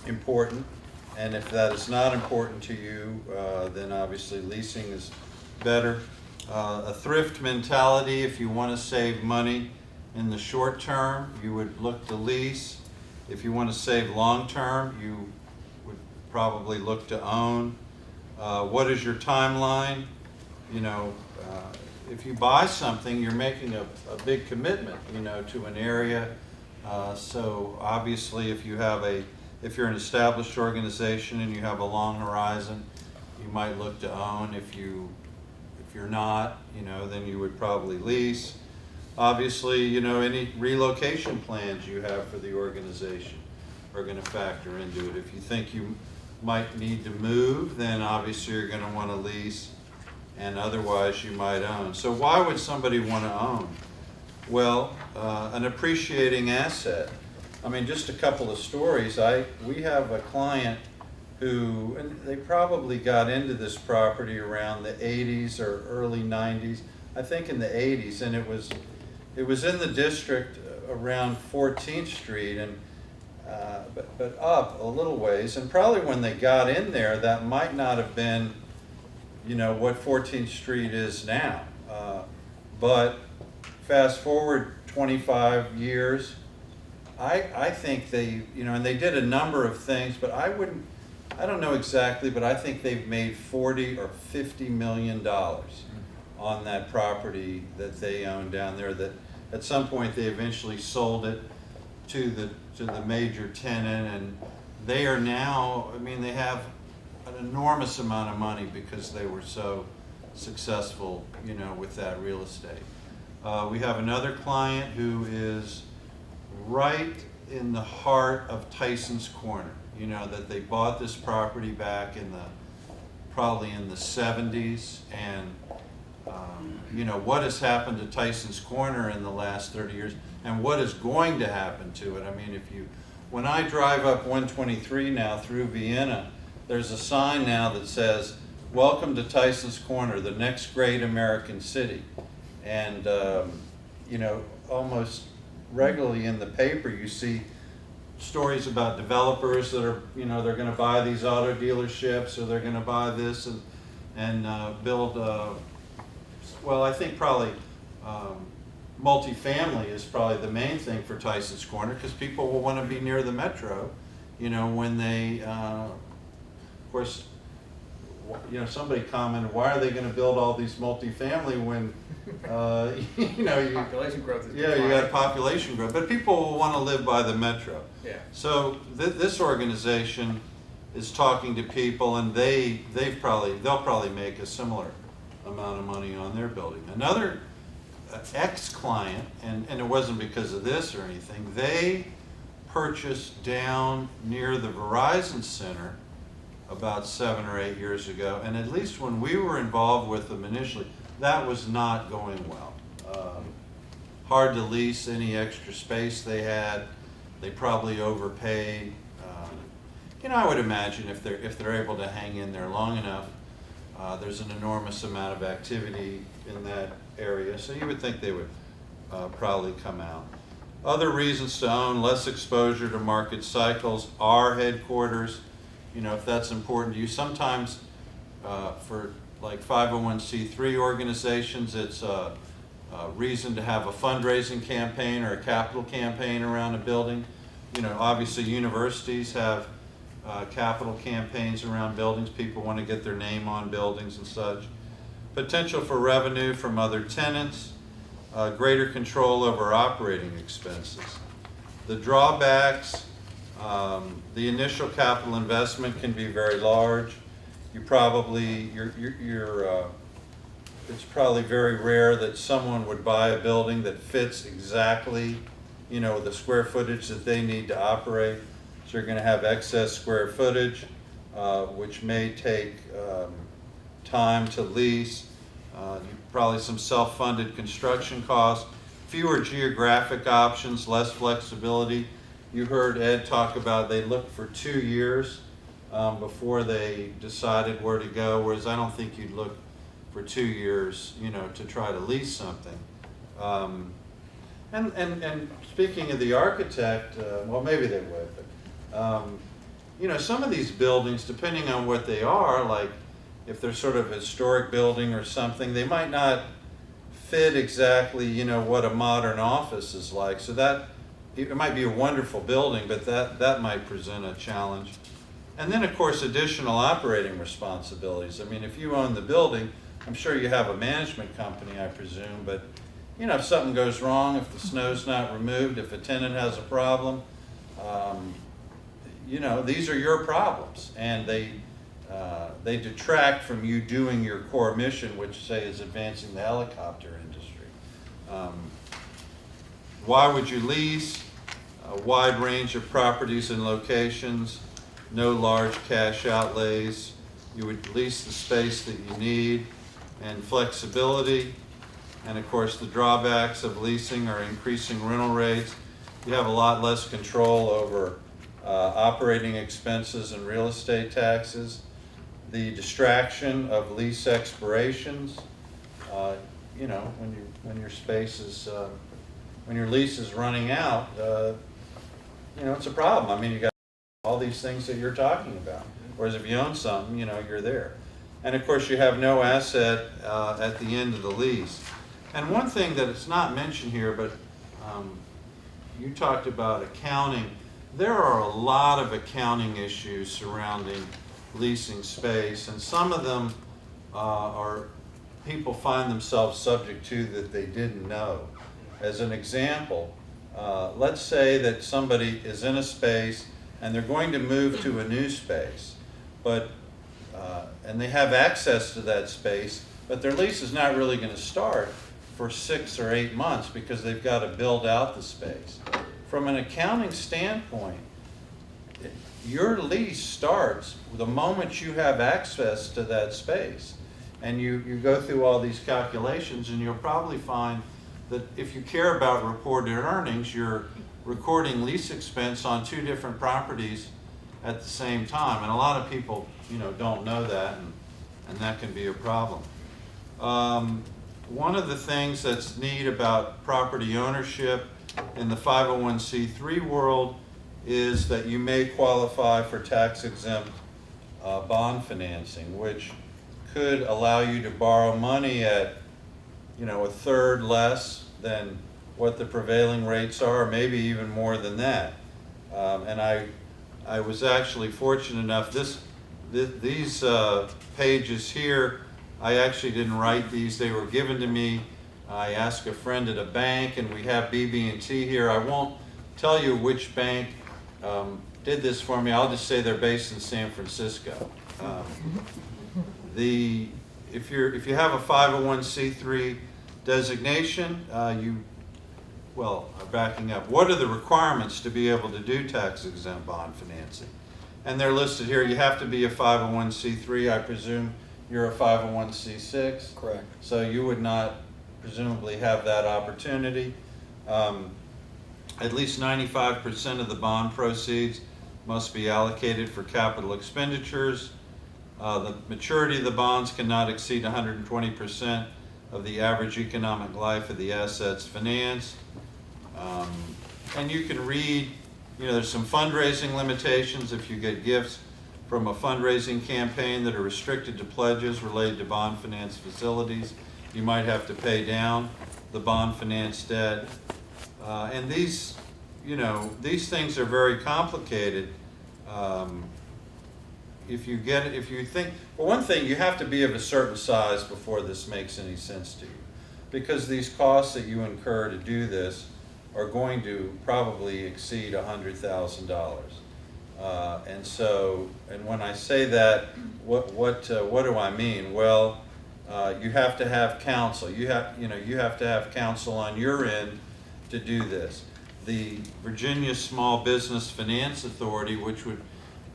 C: important. And if that is not important to you, then obviously leasing is better. A thrift mentality, if you want to save money in the short term, you would look to lease. If you want to save long term, you would probably look to own. What is your timeline? You know, if you buy something, you're making a big commitment, you know, to an area. So obviously, if you're an established organization and you have a long horizon, you might look to own. If you're not, then you would probably lease. Obviously, any relocation plans you have for the organization are going to factor into it. If you think you might need to move, then obviously you're going to want to lease, and otherwise you might own. So why would somebody want to own? Well, an appreciating asset. I mean, just a couple of stories. We have a client who, and they probably got into this property around the 80s or early 90s, I think in the 80s, and it was in the district around 14th Street, and but up a little ways, and probably when they got in there, that might not have been, what 14th Street is now. But fast forward 25 years, I think they, and they did a number of things, but I don't know exactly, but I think they've made $40 or $50 million on that property that they own down there, that at some point they eventually sold it to the major tenant, and they are now, they have an enormous amount of money because they were so successful, with that real estate. We have another client who is right in the heart of Tyson's Corner, that they bought this property back probably in the 70s, and what has happened to Tyson's Corner in the last 30 years, and what is going to happen to it. I mean, when I drive up 123 now through Vienna, there's a sign now that says, "Welcome to Tyson's Corner, the next great American city." And, almost regularly in the paper, you see stories about developers that are, they're going to buy these auto dealerships, or they're going to buy this and build, well, I think probably multifamily is probably the main thing for Tyson's Corner, because people will want to be near the metro, when they, of course, somebody commented, why are they going to build all these multifamily when,
E: Population growth is
C: you got population growth, but people will want to live by the metro.
E: Yeah.
C: So this organization is talking to people, and they'll probably make a similar amount of money on their building. Another ex-client, and it wasn't because of this or anything, they purchased down near the Verizon Center about 7 or 8 years ago, and at least when we were involved with them initially, that was not going well. Hard to lease any extra space they had. They probably overpaid. I would imagine if they're able to hang in there long enough, there's an enormous amount of activity in that area, so you would think they would probably come out. Other reasons to own: less exposure to market cycles, our headquarters, if that's important to you. Sometimes for like 501c3 organizations, it's a reason to have a fundraising campaign or a capital campaign around a building. Obviously universities have capital campaigns around buildings. People want to get their name on buildings and such. Potential for revenue from other tenants, greater control over operating expenses. The drawbacks, the initial capital investment can be very large. It's probably very rare that someone would buy a building that fits exactly, the square footage that they need to operate. So you're going to have excess square footage, which may take time to lease. Probably some self-funded construction costs, fewer geographic options, less flexibility. You heard Ed talk about they looked for 2 years before they decided where to go, whereas I don't think you'd look for 2 years, to try to lease something. And speaking of the architect, well, maybe they would, but some of these buildings, depending on what they are, like if they're sort of a historic building or something, they might not fit exactly, what a modern office is like. So that it might be a wonderful building, but that might present a challenge. And then, of course, additional operating responsibilities. I mean, if you own the building, I'm sure you have a management company, I presume, but you know, if something goes wrong, if the snow's not removed, if a tenant has a problem, you know, these are your problems, and they detract from you doing your core mission, which, say, is advancing the helicopter industry. Why would you lease? A wide range of properties and locations, no large cash outlays. You would lease the space that you need, and flexibility. And of course, the drawbacks of leasing are increasing rental rates. You have a lot less control over operating expenses and real estate taxes. The distraction of lease expirations. You know, when your space is, when your lease is running out, you know, it's a problem. I mean, you got all these things that you're talking about. Whereas if you own something, you know, you're there. And of course, you have no asset at the end of the lease. And one thing that is not mentioned here, but you talked about accounting. There are a lot of accounting issues surrounding leasing space, and some of them are people find themselves subject to that they didn't know. As an example, let's say that somebody is in a space and they're going to move to a new space, but and they have access to that space, but their lease is not really going to start for 6 or 8 months because they've got to build out the space. From an accounting standpoint, your lease starts the moment you have access to that space. And you go through all these calculations, and you'll probably find that if you care about reported earnings, you're recording lease expense on 2 different properties at the same time. And a lot of people, you know, don't know that, and that can be a problem. One of the things that's neat about property ownership in the 501c3 world is that you may qualify for tax-exempt bond financing, which could allow you to borrow money at, you know, 1/3 less than what the prevailing rates are, or maybe even more than that. And I was actually fortunate enough, these pages here, I actually didn't write these, they were given to me. I asked a friend at a bank, and we have BB&T here. I won't tell you which bank did this for me. I'll just say they're based in San Francisco. If you have a 501c3 designation, backing up, what are the requirements to be able to do tax-exempt bond financing? And they're listed here. You have to be a 501c3. I presume you're a 501c6.
D: Correct.
C: So you would not presumably have that opportunity. At least 95% of the bond proceeds must be allocated for capital expenditures. The maturity of the bonds cannot exceed 120% of the average economic life of the assets financed. And you can read, you know, there's some fundraising limitations. If you get gifts from a fundraising campaign that are restricted to pledges related to bond finance facilities, you might have to pay down the bond finance debt. And these, you know, these things are very complicated. If you think, well, one thing, you have to be of a certain size before this makes any sense to you, because these costs that you incur to do this are going to probably exceed $100,000. And when I say that, what do I mean? Well, you have to have counsel. You have to have counsel on your end to do this. The Virginia Small Business Finance Authority, which would,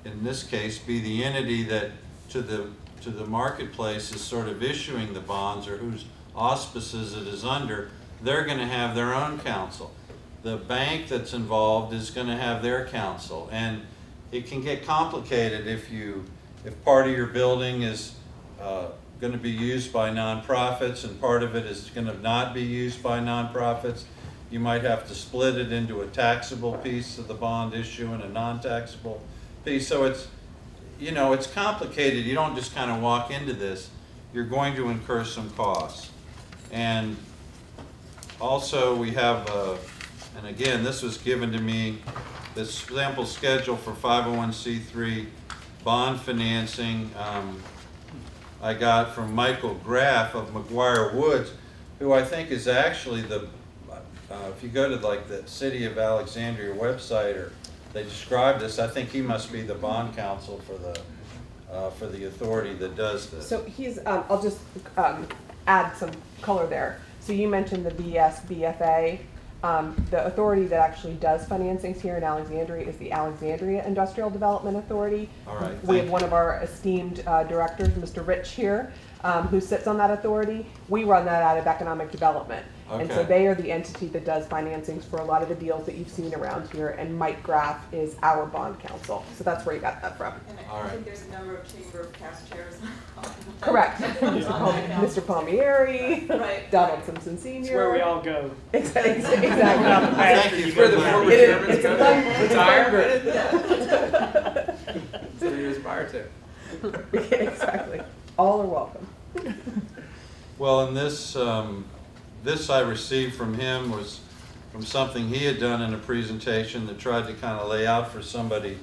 C: in this case, be the entity that to the marketplace is sort of issuing the bonds, or whose auspices it is under, they're going to have their own counsel. The bank that's involved is going to have their counsel, and it can get complicated if part of your building is going to be used by nonprofits and part of it is going to not be used by nonprofits. You might have to split it into a taxable piece of the bond issue and a non-taxable piece. So it's, you know, it's complicated. You don't just kind of walk into this. You're going to incur some costs. And also we have, and again, this was given to me, the sample schedule for 501c3 bond financing I got from Michael Graff of McGuire Woods, who I think is actually if you go to like the City of Alexandria website, or they describe this, I think he must be the bond counsel for the authority that does this.
G: So he's, I'll just add some color there. So you mentioned the BSBFA. The authority that actually does financings here in Alexandria is the Alexandria Industrial Development Authority.
C: All right,
G: We
C: thank
G: have one of our esteemed directors, Mr. Rich here, who sits on that authority. We run that out of economic development. And so
C: Okay.
G: they are the entity that does financings for a lot of the deals that you've seen around here, and Mike Graff is our bond counsel. So that's where you got that from.
J: And
C: All
J: I
C: right.
J: think there's a number of chamber of past chairs.
G: Correct.
J: Mr.
G: Mr. Palmieri,
J: Right.
G: Donald Simpson Sr.
F: It's where we all go.
G: Exactly.
C: Thank you
E: Where the
C: for
E: former
G: It is-
E: chairman's
G: it's a
E: go
G: fun-
E: to
G: it's a fun
E: retire.
G: group.
E: So you aspire to.
G: Exactly. All are welcome.
C: Well, and this I received from him was from something he had done in a presentation that tried to kind of lay out for somebody,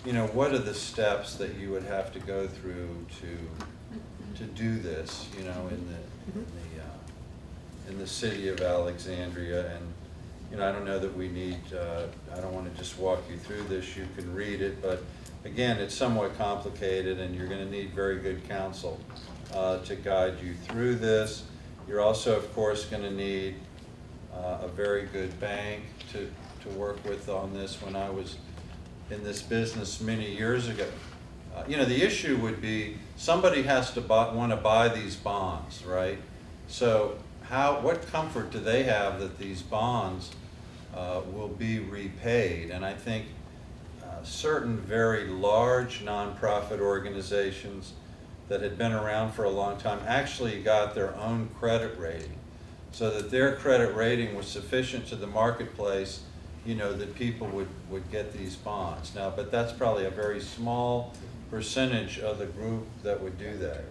C: you know, what are the steps that you would have to go through to do this, you know, in the city of Alexandria. And, you know, I don't know that we need, I don't want to just walk you through this, you can read it, but again, it's somewhat complicated and you're going to need very good counsel to guide you through this. You're also, of course, going to need a very good bank to work with on this. When I was in this business many years ago, you know, the issue would be somebody has to want to buy these bonds, right? So what comfort do they have that these bonds will be repaid? And I think certain very large nonprofit organizations that had been around for a long time actually got their own credit rating, so that their credit rating was sufficient to the marketplace, you know, that people would get these bonds. Now, but that's probably a very small percentage of the group that would do that.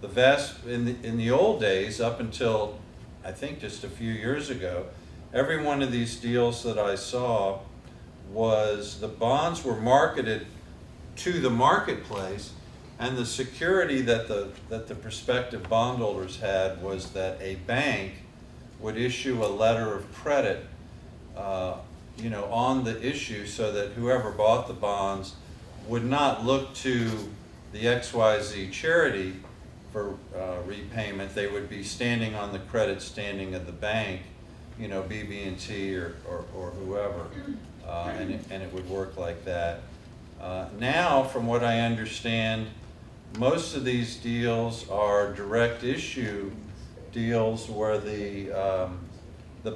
C: The vast, in the old days, up until I think just a few years ago, every one of these deals that I saw was the bonds were marketed to the marketplace, and the security that the prospective bondholders had was that a bank would issue a letter of credit, you know, on the issue, so that whoever bought the bonds would not look to the XYZ charity for repayment. They would be standing on the credit standing of the bank, you know, BB&T or whoever, and it would work like that. Now, from what I understand, most of these deals are direct issue deals where the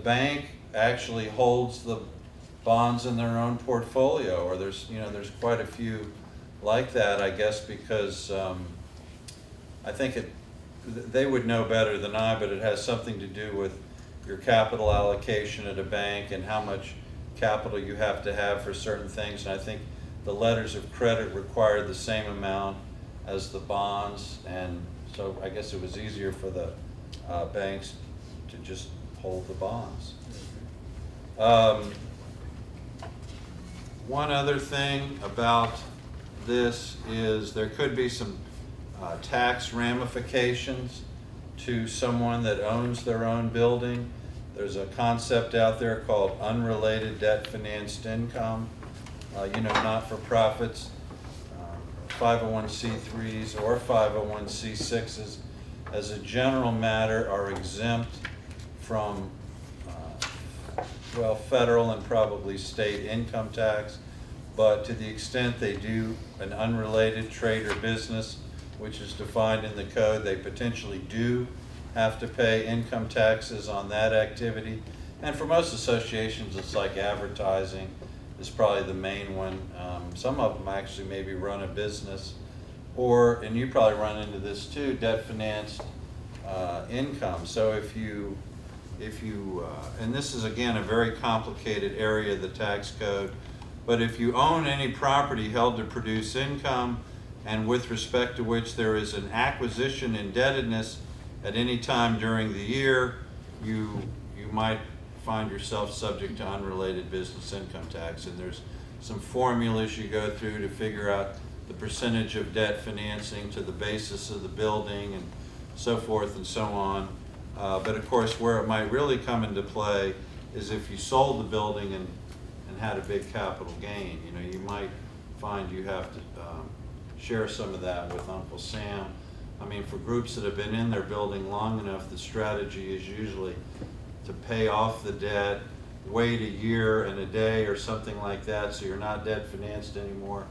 C: bank actually holds the bonds in their own portfolio, or there's quite a few like that, I guess, because I think they would know better than I, but it has something to do with your capital allocation at a bank and how much capital you have to have for certain things. And I think the letters of credit required the same amount as the bonds, and so I guess it was easier for the banks to just hold the bonds. One other thing about this is there could be some tax ramifications to someone that owns their own building. There's a concept out there called unrelated debt financed income. You know, not-for-profits, 501c3s or 501c6s, as a general matter, are exempt from federal and probably state income tax, but to the extent they do an unrelated trade or business, which is defined in the code, they potentially do have to pay income taxes on that activity. And for most associations, it's like advertising is probably the main one. Some of them actually maybe run a business, or, and you probably run into this too, debt financed income. So if you, and this is again a very complicated area of the tax code, but if you own any property held to produce income and with respect to which there is an acquisition indebtedness at any time during the year, you might find yourself subject to unrelated business income tax. And there's some formulas you go through to figure out the percentage of debt financing to the basis of the building and so forth and so on. But of course, where it might really come into play is if you sold the building and had a big capital gain. You know, you might find you have to share some of that with Uncle Sam. I mean, for groups that have been in their building long enough, the strategy is usually to pay off the debt, wait a year and a day or something like that, so you're not debt financed anymore,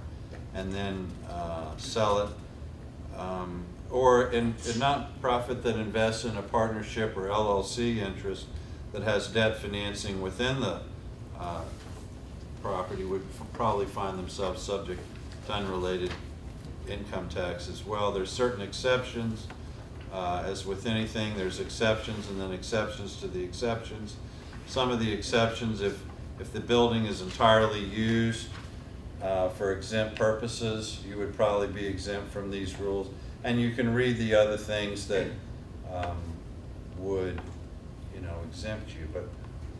C: and then sell it. Or a nonprofit that invests in a partnership or LLC interest that has debt financing within the property would probably find themselves subject to unrelated income tax as well. There's certain exceptions. As with anything, there's exceptions and then exceptions to the exceptions. Some of the exceptions, if the building is entirely used for exempt purposes, you would probably be exempt from these rules. And you can read the other things that would, you know, exempt you. But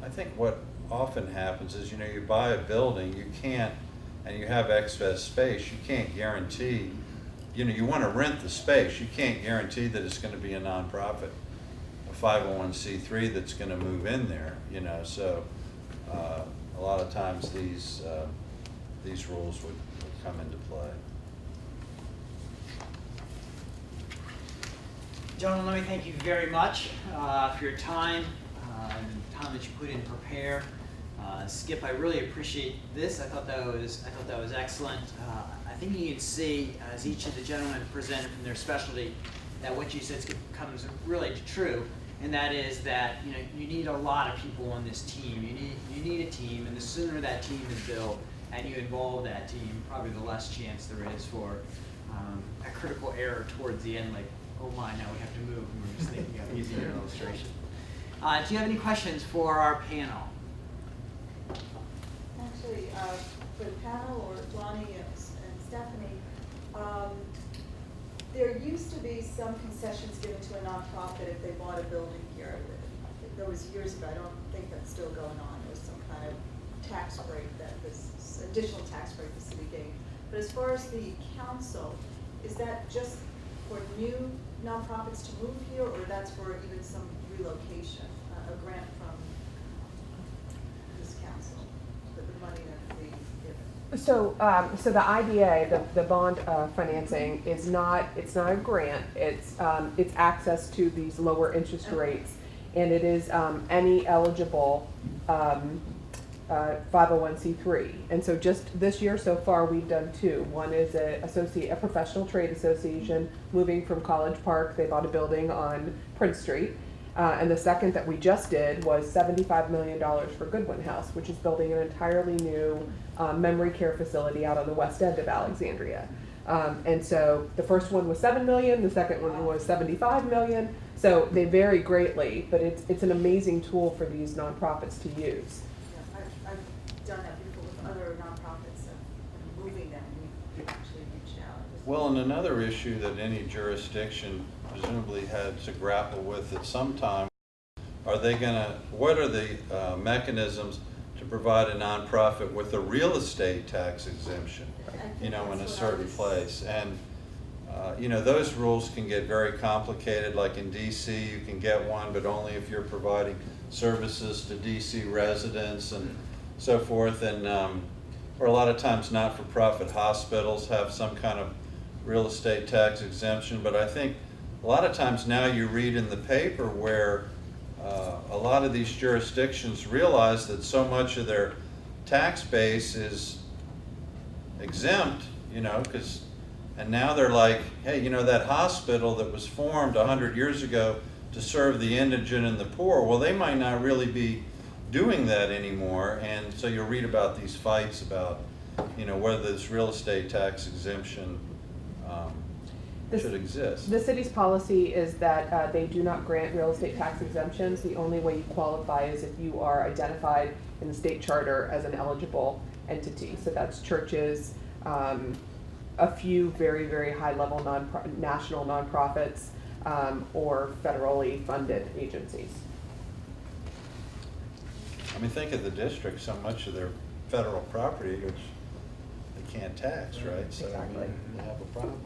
C: I think what often happens is, you know, you buy a building, you can't, and you have excess space, you can't guarantee, you know, you want to rent the space, you can't guarantee that it's going to be a nonprofit, a 501c3 that's going to move in there, you know. So a lot of times these rules would come into play.
B: Gentlemen, let me thank you very much for your time and the time that you put in to prepare. Skip, I really appreciate this. I thought that was excellent. I think you can see, as each of the gentlemen presented from their specialty, that what you said comes really true, and that is that, you know, you need a lot of people on this team. You need a team, and the sooner that team is built and you involve that team, probably the less chance there is for a critical error towards the end, like, oh my, now we have to move, and we're just thinking of using an illustration. Do you have any questions for our panel?
J: Actually, for the panel or Lonnie and Stephanie, there used to be some concessions given to a nonprofit if they bought a building here. That was years ago. I don't think that's still going on. There was some kind of tax break that this additional tax break the city gave. But as far as the council, is that just for new nonprofits to move here, or that's for even some relocation, a grant from this council, the money that they give?
G: So, so the IDA, the bond financing is not, it's not a grant. It's access to these lower interest rates, and it is any eligible 501c3. And so just this year so far, we've done two. One is a professional trade association moving from College Park. They bought a building on Prince Street. And the second that we just did was $75 million for Goodwin House, which is building an entirely new memory care facility out on the west end of Alexandria. And so the first one was $7 million, the second one was $75 million. So they vary greatly, but it's an amazing tool for these nonprofits to use.
J: Yeah, I've done that before with other nonprofits and moving them. We actually reached out.
C: Well, and another issue that any jurisdiction presumably had to grapple with at some time, what are the mechanisms to provide a nonprofit with a real estate tax exemption, you know, in a certain place? And you know, those rules can get very complicated. Like in DC, you can get one, but only if you're providing services to DC residents and so forth. And or a lot of times not-for-profit hospitals have some kind of real estate tax exemption. But I think a lot of times now you read in the paper where a lot of these jurisdictions realize that so much of their tax base is exempt, you know, and now they're like, hey, you know, that hospital that was formed 100 years ago to serve the indigent and the poor, well, they might not really be doing that anymore. And so you'll read about these fights about, you know, whether this real estate tax exemption should exist.
G: The city's policy is that they do not grant real estate tax exemptions. The only way you qualify is if you are identified in the state charter as an eligible entity. So that's churches, a few very, very high-level national nonprofits, or federally funded agencies.
C: I mean, think of the district, so much of their federal property, which they can't tax, right? So I mean, you have a problem.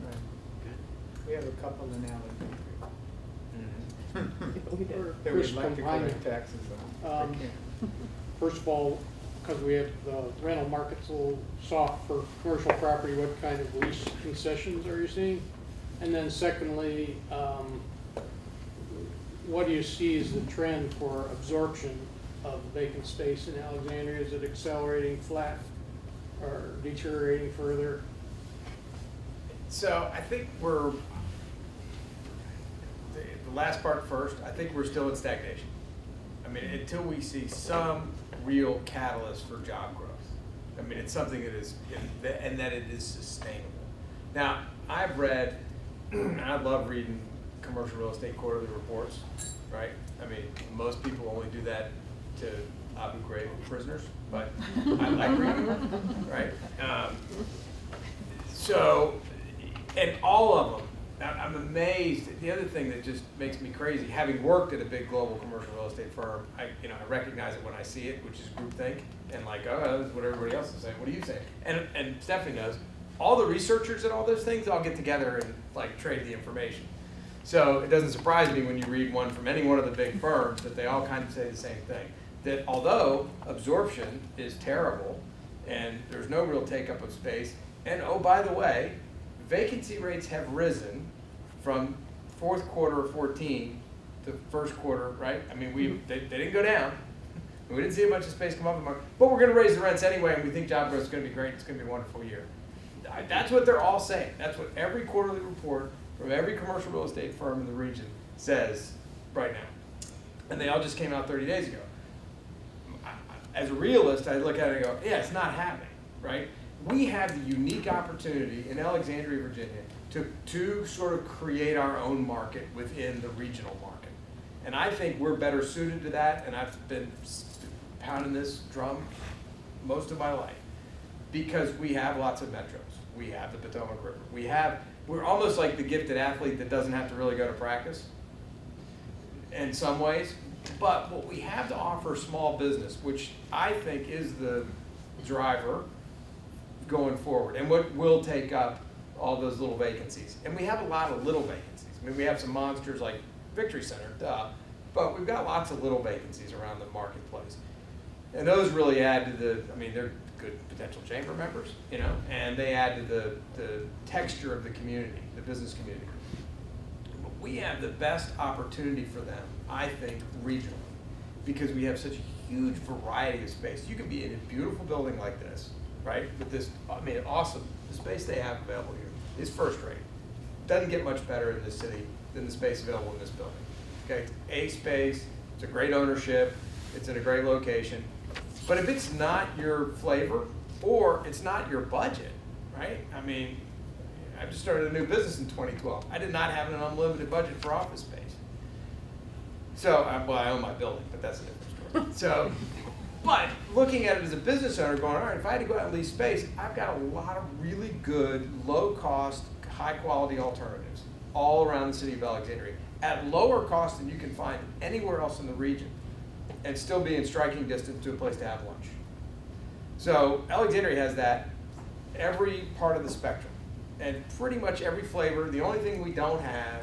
I: Right. We have a couple in Alexandria.
G: We did.
I: They would
F: First
I: like to
F: combining.
I: collect taxes on.
F: Um, First of all, because we have the rental market's a little soft for commercial property, what kind of lease concessions are you seeing? And then secondly, what do you see as the trend for absorption of vacant space in Alexandria? Is it accelerating, flat, or deteriorating further?
E: So I think we're, the last part first, I think we're still in stagnation. I mean, until we see some real catalyst for job growth. I mean, it's something that is, and that it is sustainable. Now, I've read, and I love reading commercial real estate quarterly reports, right? I mean, most people only do that to Abu Ghraib prisoners, but I like reading them, right? So, and all of them, I'm amazed. The other thing that just makes me crazy, having worked at a big global commercial real estate firm, I recognize it when I see it, which is groupthink, and like, oh, that's what everybody else is saying. What are you saying? And Stephanie knows, all the researchers at all those things all get together and like trade the information. So it doesn't surprise me when you read one from any one of the big firms that they all kind of say the same thing. That although absorption is terrible and there's no real take-up of space, and oh, by the way, vacancy rates have risen from fourth quarter of 14 to first quarter, right? I mean, they didn't go down. We didn't see a bunch of space come up in the market, but we're going to raise the rents anyway, and we think job growth is going to be great. It's going to be a wonderful year. That's what they're all saying. That's what every quarterly report from every commercial real estate firm in the region says right now. And they all just came out 30 days ago. As a realist, I look at it and go, yeah, it's not happening, right? We have the unique opportunity in Alexandria, Virginia, to sort of create our own market within the regional market. And I think we're better suited to that, and I've been pounding this drum most of my life, because we have lots of metros. We have the Potomac River. We're almost like the gifted athlete that doesn't have to really go to practice in some ways. But what we have to offer small business, which I think is the driver going forward, and what will take up all those little vacancies. And we have a lot of little vacancies. I mean, we have some monsters like Victory Center, but we've got lots of little vacancies around the marketplace. And those really add to they're good potential chamber members, and they add to the texture of the community, the business community. But we have the best opportunity for them, I think, regionally, because we have such a huge variety of space. You can be in a beautiful building like this, right, with this, awesome. The space they have available here is first rate. Doesn't get much better in this city than the space available in this building. Okay, A space, it's a great ownership, it's in a great location. But if it's not your flavor, or it's not your budget, right? I mean, I just started a new business in 2012. I did not have an unlimited budget for office space. So, I own my building, but that's a different story. So, but looking at it as a business owner going, all right, if I had to go out and lease space, I've got a lot of really good, low cost, high quality alternatives all around the city of Alexandria at lower cost than you can find anywhere else in the region, and still be in striking distance to a place to have lunch. So Alexandria has that every part of the spectrum, and pretty much every flavor. The only thing we don't have,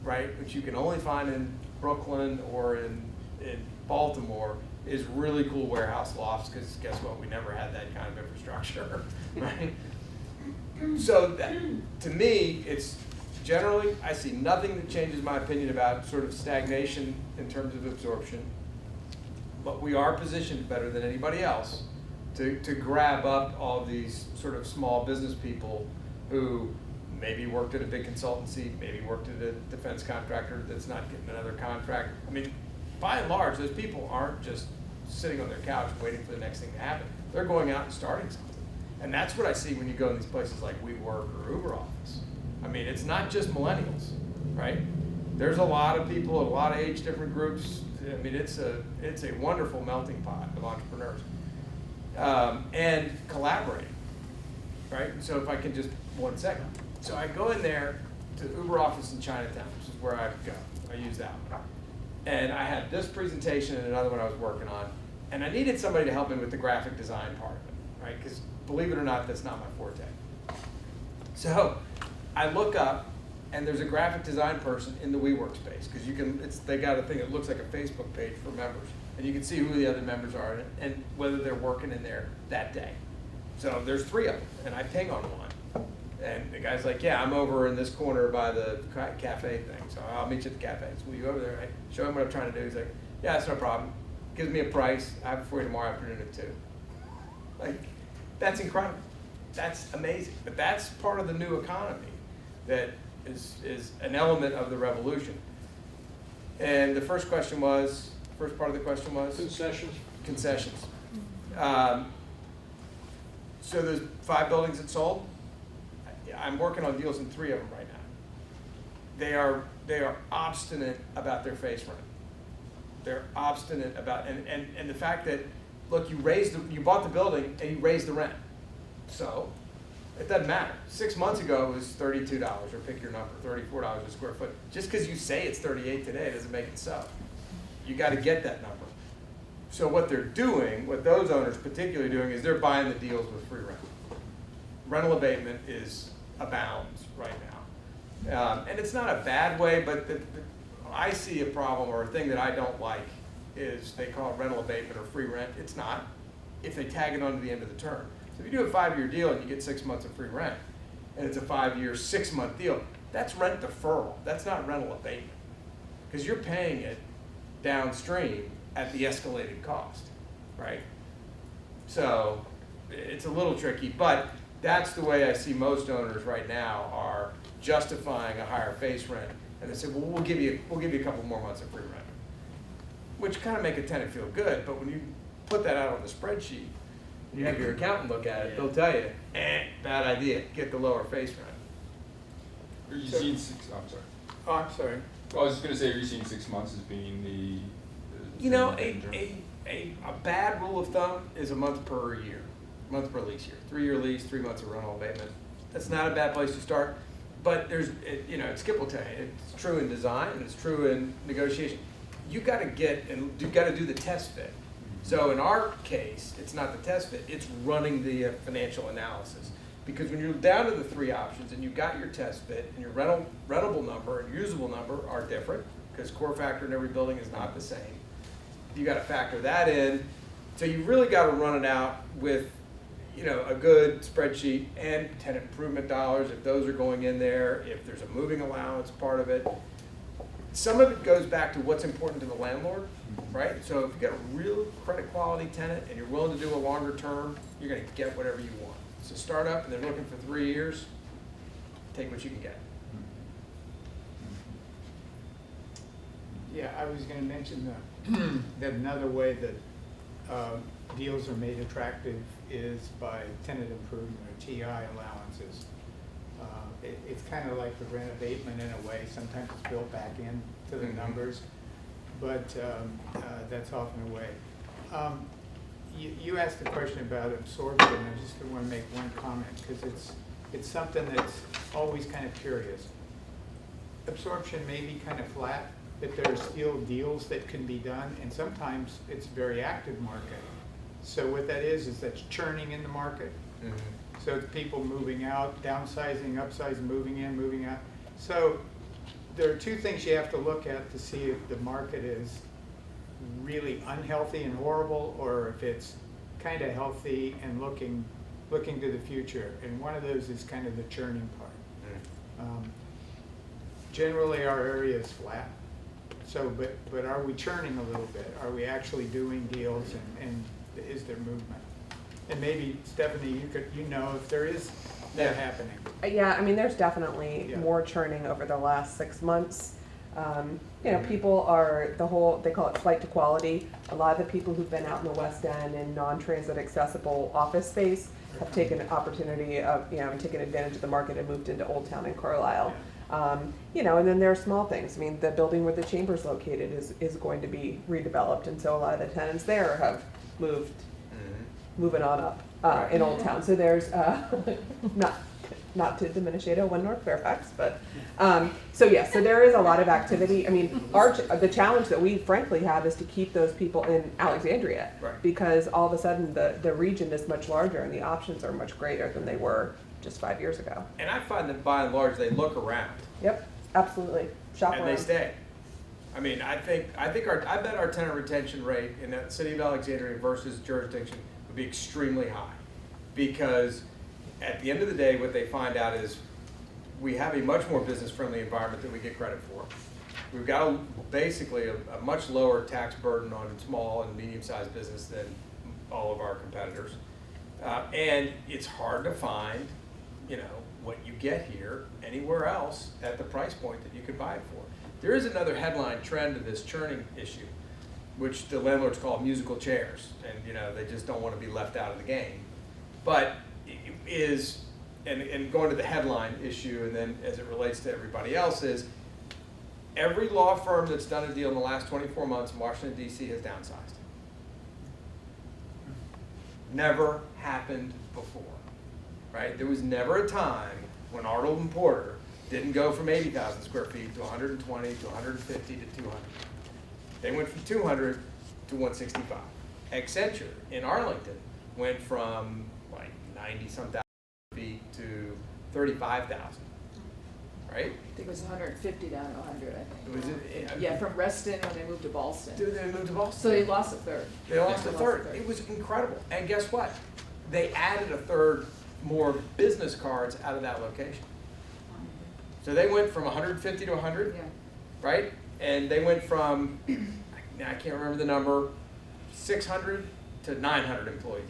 E: right, which you can only find in Brooklyn or in Baltimore, is really cool warehouse lofts, because guess what, we never had that kind of infrastructure, right? So that, to me, it's generally, I see nothing that changes my opinion about sort of stagnation in terms of absorption. But we are positioned better than anybody else to grab up all these sort of small business people who maybe worked at a big consultancy, maybe worked at a defense contractor that's not getting another contract. I mean, by and large, those people aren't just sitting on their couch waiting for the next thing to happen. They're going out and starting something. And that's what I see when you go in these places like WeWork or Uber Office. I mean, it's not just millennials, right? There's a lot of people, a lot of age different groups. I mean, it's a wonderful melting pot of entrepreneurs. And collaborating, right? So if I can just, 1 second. So I go in there to the Uber office in Chinatown, which is where I go. I use that one. And I had this presentation and another one I was working on. And I needed somebody to help me with the graphic design part of it, right? Because believe it or not, that's not my forte. So I look up and there's a graphic design person in the WeWork space, because they got a thing that looks like a Facebook page for members, and you can see who the other members are and whether they're working in there that day. So there's 3 of them, and I ping on one, and the guy's like, yeah, I'm over in this corner by the cafe thing, so I'll meet you at the cafe. So we go over there, and I show him what I'm trying to do. He's like, yeah, that's no problem. Gives me a price. I have it for you tomorrow afternoon at 2. Like, that's incredible. That's amazing. But that's part of the new economy that is an element of the revolution. And the first part of the question was?
F: Concessions.
E: Concessions. So there's 5 buildings that sold. I'm working on deals in 3 of them right now. They are obstinate about their face rent. They're obstinate about, and the fact that, look, you bought the building and you raised the rent. So it doesn't matter. 6 months ago it was $32, or pick your number, $34 a square foot. Just because you say it's 38 today doesn't make it so. You got to get that number. So what they're doing, what those owners particularly doing, is they're buying the deals with free rent. Rental abatement abounds right now. And it's not a bad way, but I see a problem, or a thing that I don't like, is they call it rental abatement or free rent. It's not, if they tag it on to the end of the term. So if you do a 5-year deal and you get 6 months of free rent, and it's a 5-year, 6-month deal, that's rent deferral. That's not rental abatement, because you're paying it downstream at the escalated cost, right? So it's a little tricky, but that's the way I see most owners right now are justifying a higher face rent. And they say, well, we'll give you a couple more months of free rent, which kind of make a tenant feel good. But when you put that out on the spreadsheet, and you have your accountant look at it, they'll tell you, bad idea, get the lower face rent.
K: Are you seeing 6? I'm sorry.
I: Oh, I'm sorry.
K: Well, I was just going to say, are you seeing 6 months as being the?
E: You know, a bad rule of thumb is a month per year, month per lease year. 3-year lease, 3 months of rental abatement. That's not a bad place to start. But Skip will tell you, it's true in design and it's true in negotiation. You got to do the test fit. So in our case, it's not the test fit; it's running the financial analysis. Because when you're down to the 3 options and you've got your test fit and your rentable number and usable number are different, because core factor in every building is not the same. You got to factor that in. So you really got to run it out with, a good spreadsheet and tenant improvement dollars, if those are going in there, if there's a moving allowance part of it. Some of it goes back to what's important to the landlord, right? So if you got a real credit quality tenant and you're willing to do a longer term, you're going to get whatever you want. It's a startup and they're looking for 3 years, take what you can get.
I: Yeah, I was going to mention that another way that deals are made attractive is by tenant improvement or TI allowances. It's kind of like the rent abatement in a way. Sometimes it's built back into the numbers, but that's often a way. You asked the question about absorption. I just want to make one comment because it's something that's always kind of curious. Absorption may be kind of flat, but there are still deals that can be done, and sometimes it's a very active market. So what that is that's churning in the market.
E: Mm-hmm.
I: So it's people moving out, downsizing, upsizing, moving in, moving out. So there are 2 things you have to look at to see if the market is really unhealthy and horrible, or if it's kind of healthy and looking to the future. And one of those is kind of the churning part. Generally, our area is flat. So, but are we churning a little bit? Are we actually doing deals, and is there movement? And maybe Stephanie, you know if there is that happening.
G: Yeah, I mean, there's definitely
I: Yeah.
G: more churning over the last 6 months. People are they call it flight to quality. A lot of the people who've been out in the West End in non-transit accessible office space have taken an opportunity of, and taken advantage of the market and moved into Old Town and Carlisle. And then there are small things. I mean, the building where the chamber's located is going to be redeveloped, and so a lot of the tenants there have moving on up in Old Town. So there's not to diminish 801 North Fairfax, but so there is a lot of activity. I mean, the challenge that we frankly have is to keep those people in Alexandria,
E: Right.
G: because all of a sudden the region is much larger and the options are much greater than they were just 5 years ago.
E: And I find that by and large, they look around
G: Yep, absolutely. Shop
E: and
G: around.
E: they stay. I mean, I bet our tenant retention rate in the city of Alexandria versus jurisdiction would be extremely high. Because at the end of the day, what they find out is we have a much more business-friendly environment than we get credit for. We've got basically a much lower tax burden on small and medium-sized business than all of our competitors. And it's hard to find, you know, what you get here anywhere else at the price point that you could buy it for. There is another headline trend to this churning issue, which the landlords call musical chairs, and you know they just don't want to be left out of the game. But it is, and going to the headline issue, and then as it relates to everybody else, is every law firm that's done a deal in the last 24 months in Washington, D.C. has downsized. Never happened before, right? There was never a time when Arnold and Porter didn't go from 80,000 square feet to 120 to 150 to 200. They went from 200 to 165. Accenture in Arlington went from like 90-some thousand feet to 35,000, right?
H: I think it was 150 down to 100, I think.
E: Was it?
H: Yeah, from Reston when they moved to Ballston.
E: They moved to Boston.
H: So they lost a third.
E: They lost a third. It was incredible. And guess what? They added a third more business cards out of that location. So they went from 150 to 100,
H: Yeah.
E: right? And they went from, I can't remember the number, 600 to 900 employees,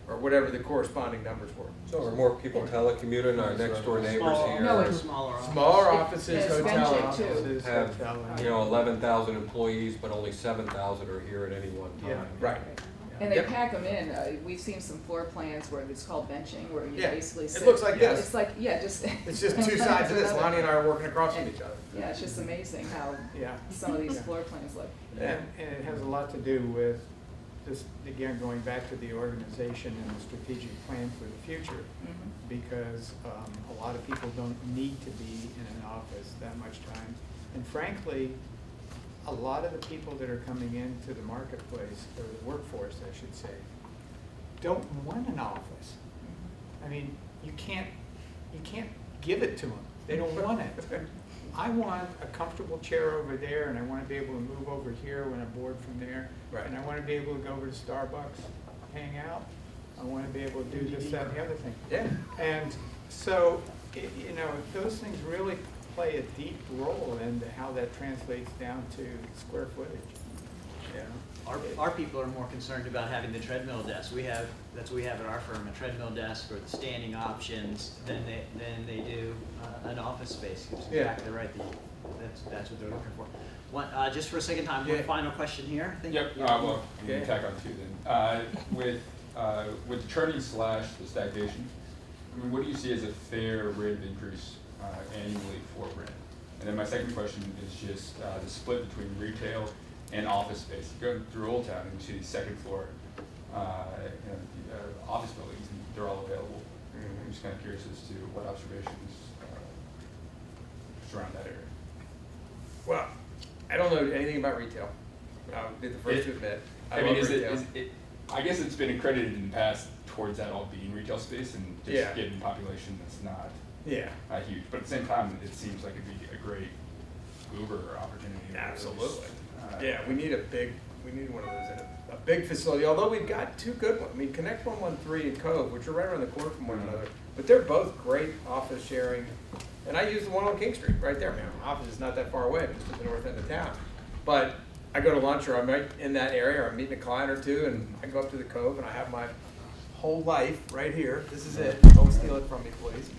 E: or whatever the corresponding numbers were.
D: So are more people telecommuting, our next door neighbors
B: Smaller,
H: No,
D: here
H: it's-
B: smaller office.
E: Smaller offices,
H: Yeah, it's
E: hotel
H: Benchik, too.
E: offices.
D: have,
E: hotel-
D: you know, 11,000 employees, but only 7,000 are here at any one
I: Yeah.
D: time.
E: Right.
H: And they
E: Yep.
H: pack them in. We've seen some floor plans where it's called benching, where you
E: Yeah.
H: basically
E: It
H: sit.
E: looks like this.
H: It's like, yeah, just.
E: It's just two sides of this. Lonnie and I are working across from each other.
H: Yeah, it's just amazing how
I: Yeah.
H: some of these floor plans look.
E: Yeah.
I: And it has a lot to do with just, again, going back to the organization and the strategic plan for the future.
H: Mhm.
I: Because a lot of people don't need to be in an office that much time. And frankly, a lot of the people that are coming into the marketplace, or the workforce, I should say, don't want an office. I mean, you can't give it to them. They don't want it. I want a comfortable chair over there, and I want to be able to move over here when I'm bored from there.
E: Right.
I: And I want to be able to go over to Starbucks, hang out. I want to be able to do this, that, and the other thing.
E: Yeah.
I: And so, you know, those things really play a deep role into how that translates down to square footage.
E: Yeah.
B: Our people are more concerned about having the treadmill desk. That's what we have at our firm, a treadmill desk or the standing options than they do an office space. It's
E: Yeah.
B: exactly right. That's what they're looking for. One, just for a second time,
E: Yeah.
B: one final question here. I think.
K: Yep, well, I'm
E: Okay.
K: gonna tack on two then. With the churning / the stagnation, I mean, what do you see as a fair rate of increase annually for rent? And then my second question is just the split between retail and office space. You go through Old Town and you see these second floor office buildings, and they're all available. I'm just kind of curious as to what observations surround that area.
E: Well, I don't know anything about retail. I'll be the first to admit.
K: I mean,
E: love
K: is
E: retail.
K: it, I guess it's been accredited in the past towards that all being retail space and just
E: Yeah.
K: getting population that's not
E: Yeah.
K: huge. But at the same time, it seems like it'd be a great Uber opportunity.
E: Absolutely. Yeah, we need one of those in a big facility, although we've got two good ones. I mean, Connect 113 and Cove, which are right around the corner from one another, but they're both great office sharing. And I use the one on King Street, right there. Man, my office is not that far away, just at the north end of town. But I go to lunch or I'm right in that area, or I'm meeting a client or two, and I go up to the Cove and I have my whole life right here. This is it. Don't steal it from me, please.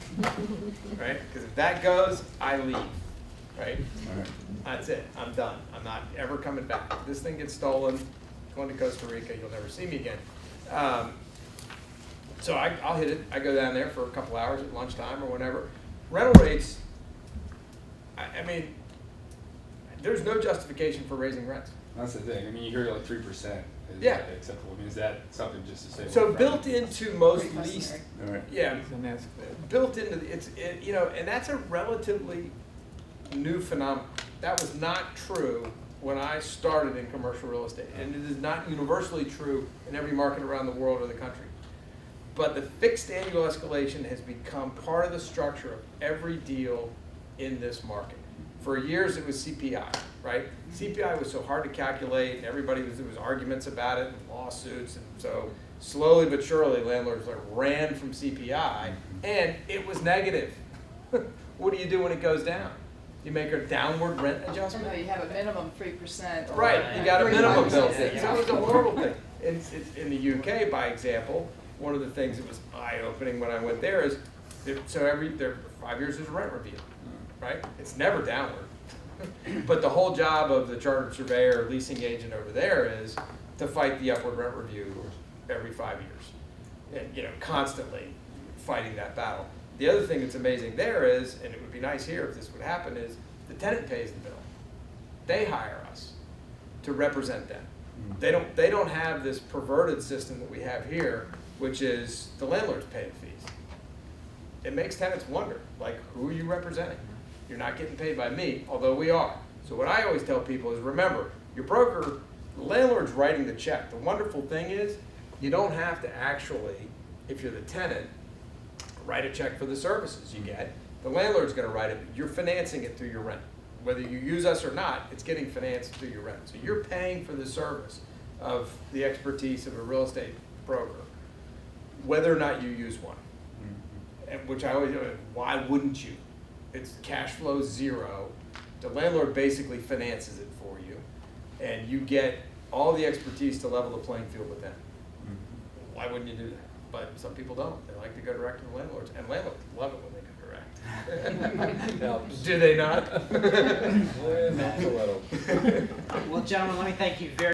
E: Right? Because if that goes, I leave. Right? That's it. I'm done. I'm not ever coming back. If this thing gets stolen, going to Costa Rica, you'll never see me again. So I'll hit it. I go down there for a couple hours at lunchtime or whenever. Rental rates, I mean, there's no justification for raising rents.
K: That's the thing. I mean, you hear like 3% is
E: Yeah.
K: acceptable. I mean, is that something just to say?
E: So
K: well,
E: built
K: friendly?
E: into most
H: Pretty
E: leased,
H: customary.
K: All right.
E: yeah,
I: And that's
E: built into you know, and that's a relatively new phenomenon. That was not true when I started in commercial real estate, and it is not universally true in every market around the world or the country. But the fixed annual escalation has become part of the structure of every deal in this market. For years, it was CPI, right? CPI was so hard to calculate, and there was arguments about it, and lawsuits, and so slowly but surely, landlords like ran from CPI, and it was negative. What do you do when it goes down? You make a downward rent adjustment?
H: No, you have a minimum 3%.
E: Right, you got a minimum built in,
B: Yeah.
E: so it was a horrible thing. In the UK, by example, one of the things that was eye-opening when I went there is, so every 5 years there's a rent review, right? It's never downward. But the whole job of the chartered surveyor or leasing agent over there is to fight the upward rent review every 5 years. And, constantly fighting that battle. The other thing that's amazing there is, and it would be nice here if this would happen, is the tenant pays the bill. They hire us to represent them. They don't have this perverted system that we have here, which is the landlords pay the fees. It makes tenants wonder, like, who are you representing? You're not getting paid by me, although we are. So what I always tell people is, remember, your broker, the landlord's writing the check. The wonderful thing is, you don't have to actually, if you're the tenant, write a check for the services you get. The landlord's gonna write it, you're financing it through your rent. Whether you use us or not, it's getting financed through your rent. So you're paying for the service of the expertise of a real estate broker, whether or not you use one. And which I always, why wouldn't you? It's cash flow zero. The landlord basically finances it for you, and you get all the expertise to level the playing field with them. Why wouldn't you do that? But some people don't. They like to go direct to the landlords, and landlords love it when they go direct.
D: Helps.
E: Do they not?
D: Not a little.
B: Well, gentlemen, let me thank you very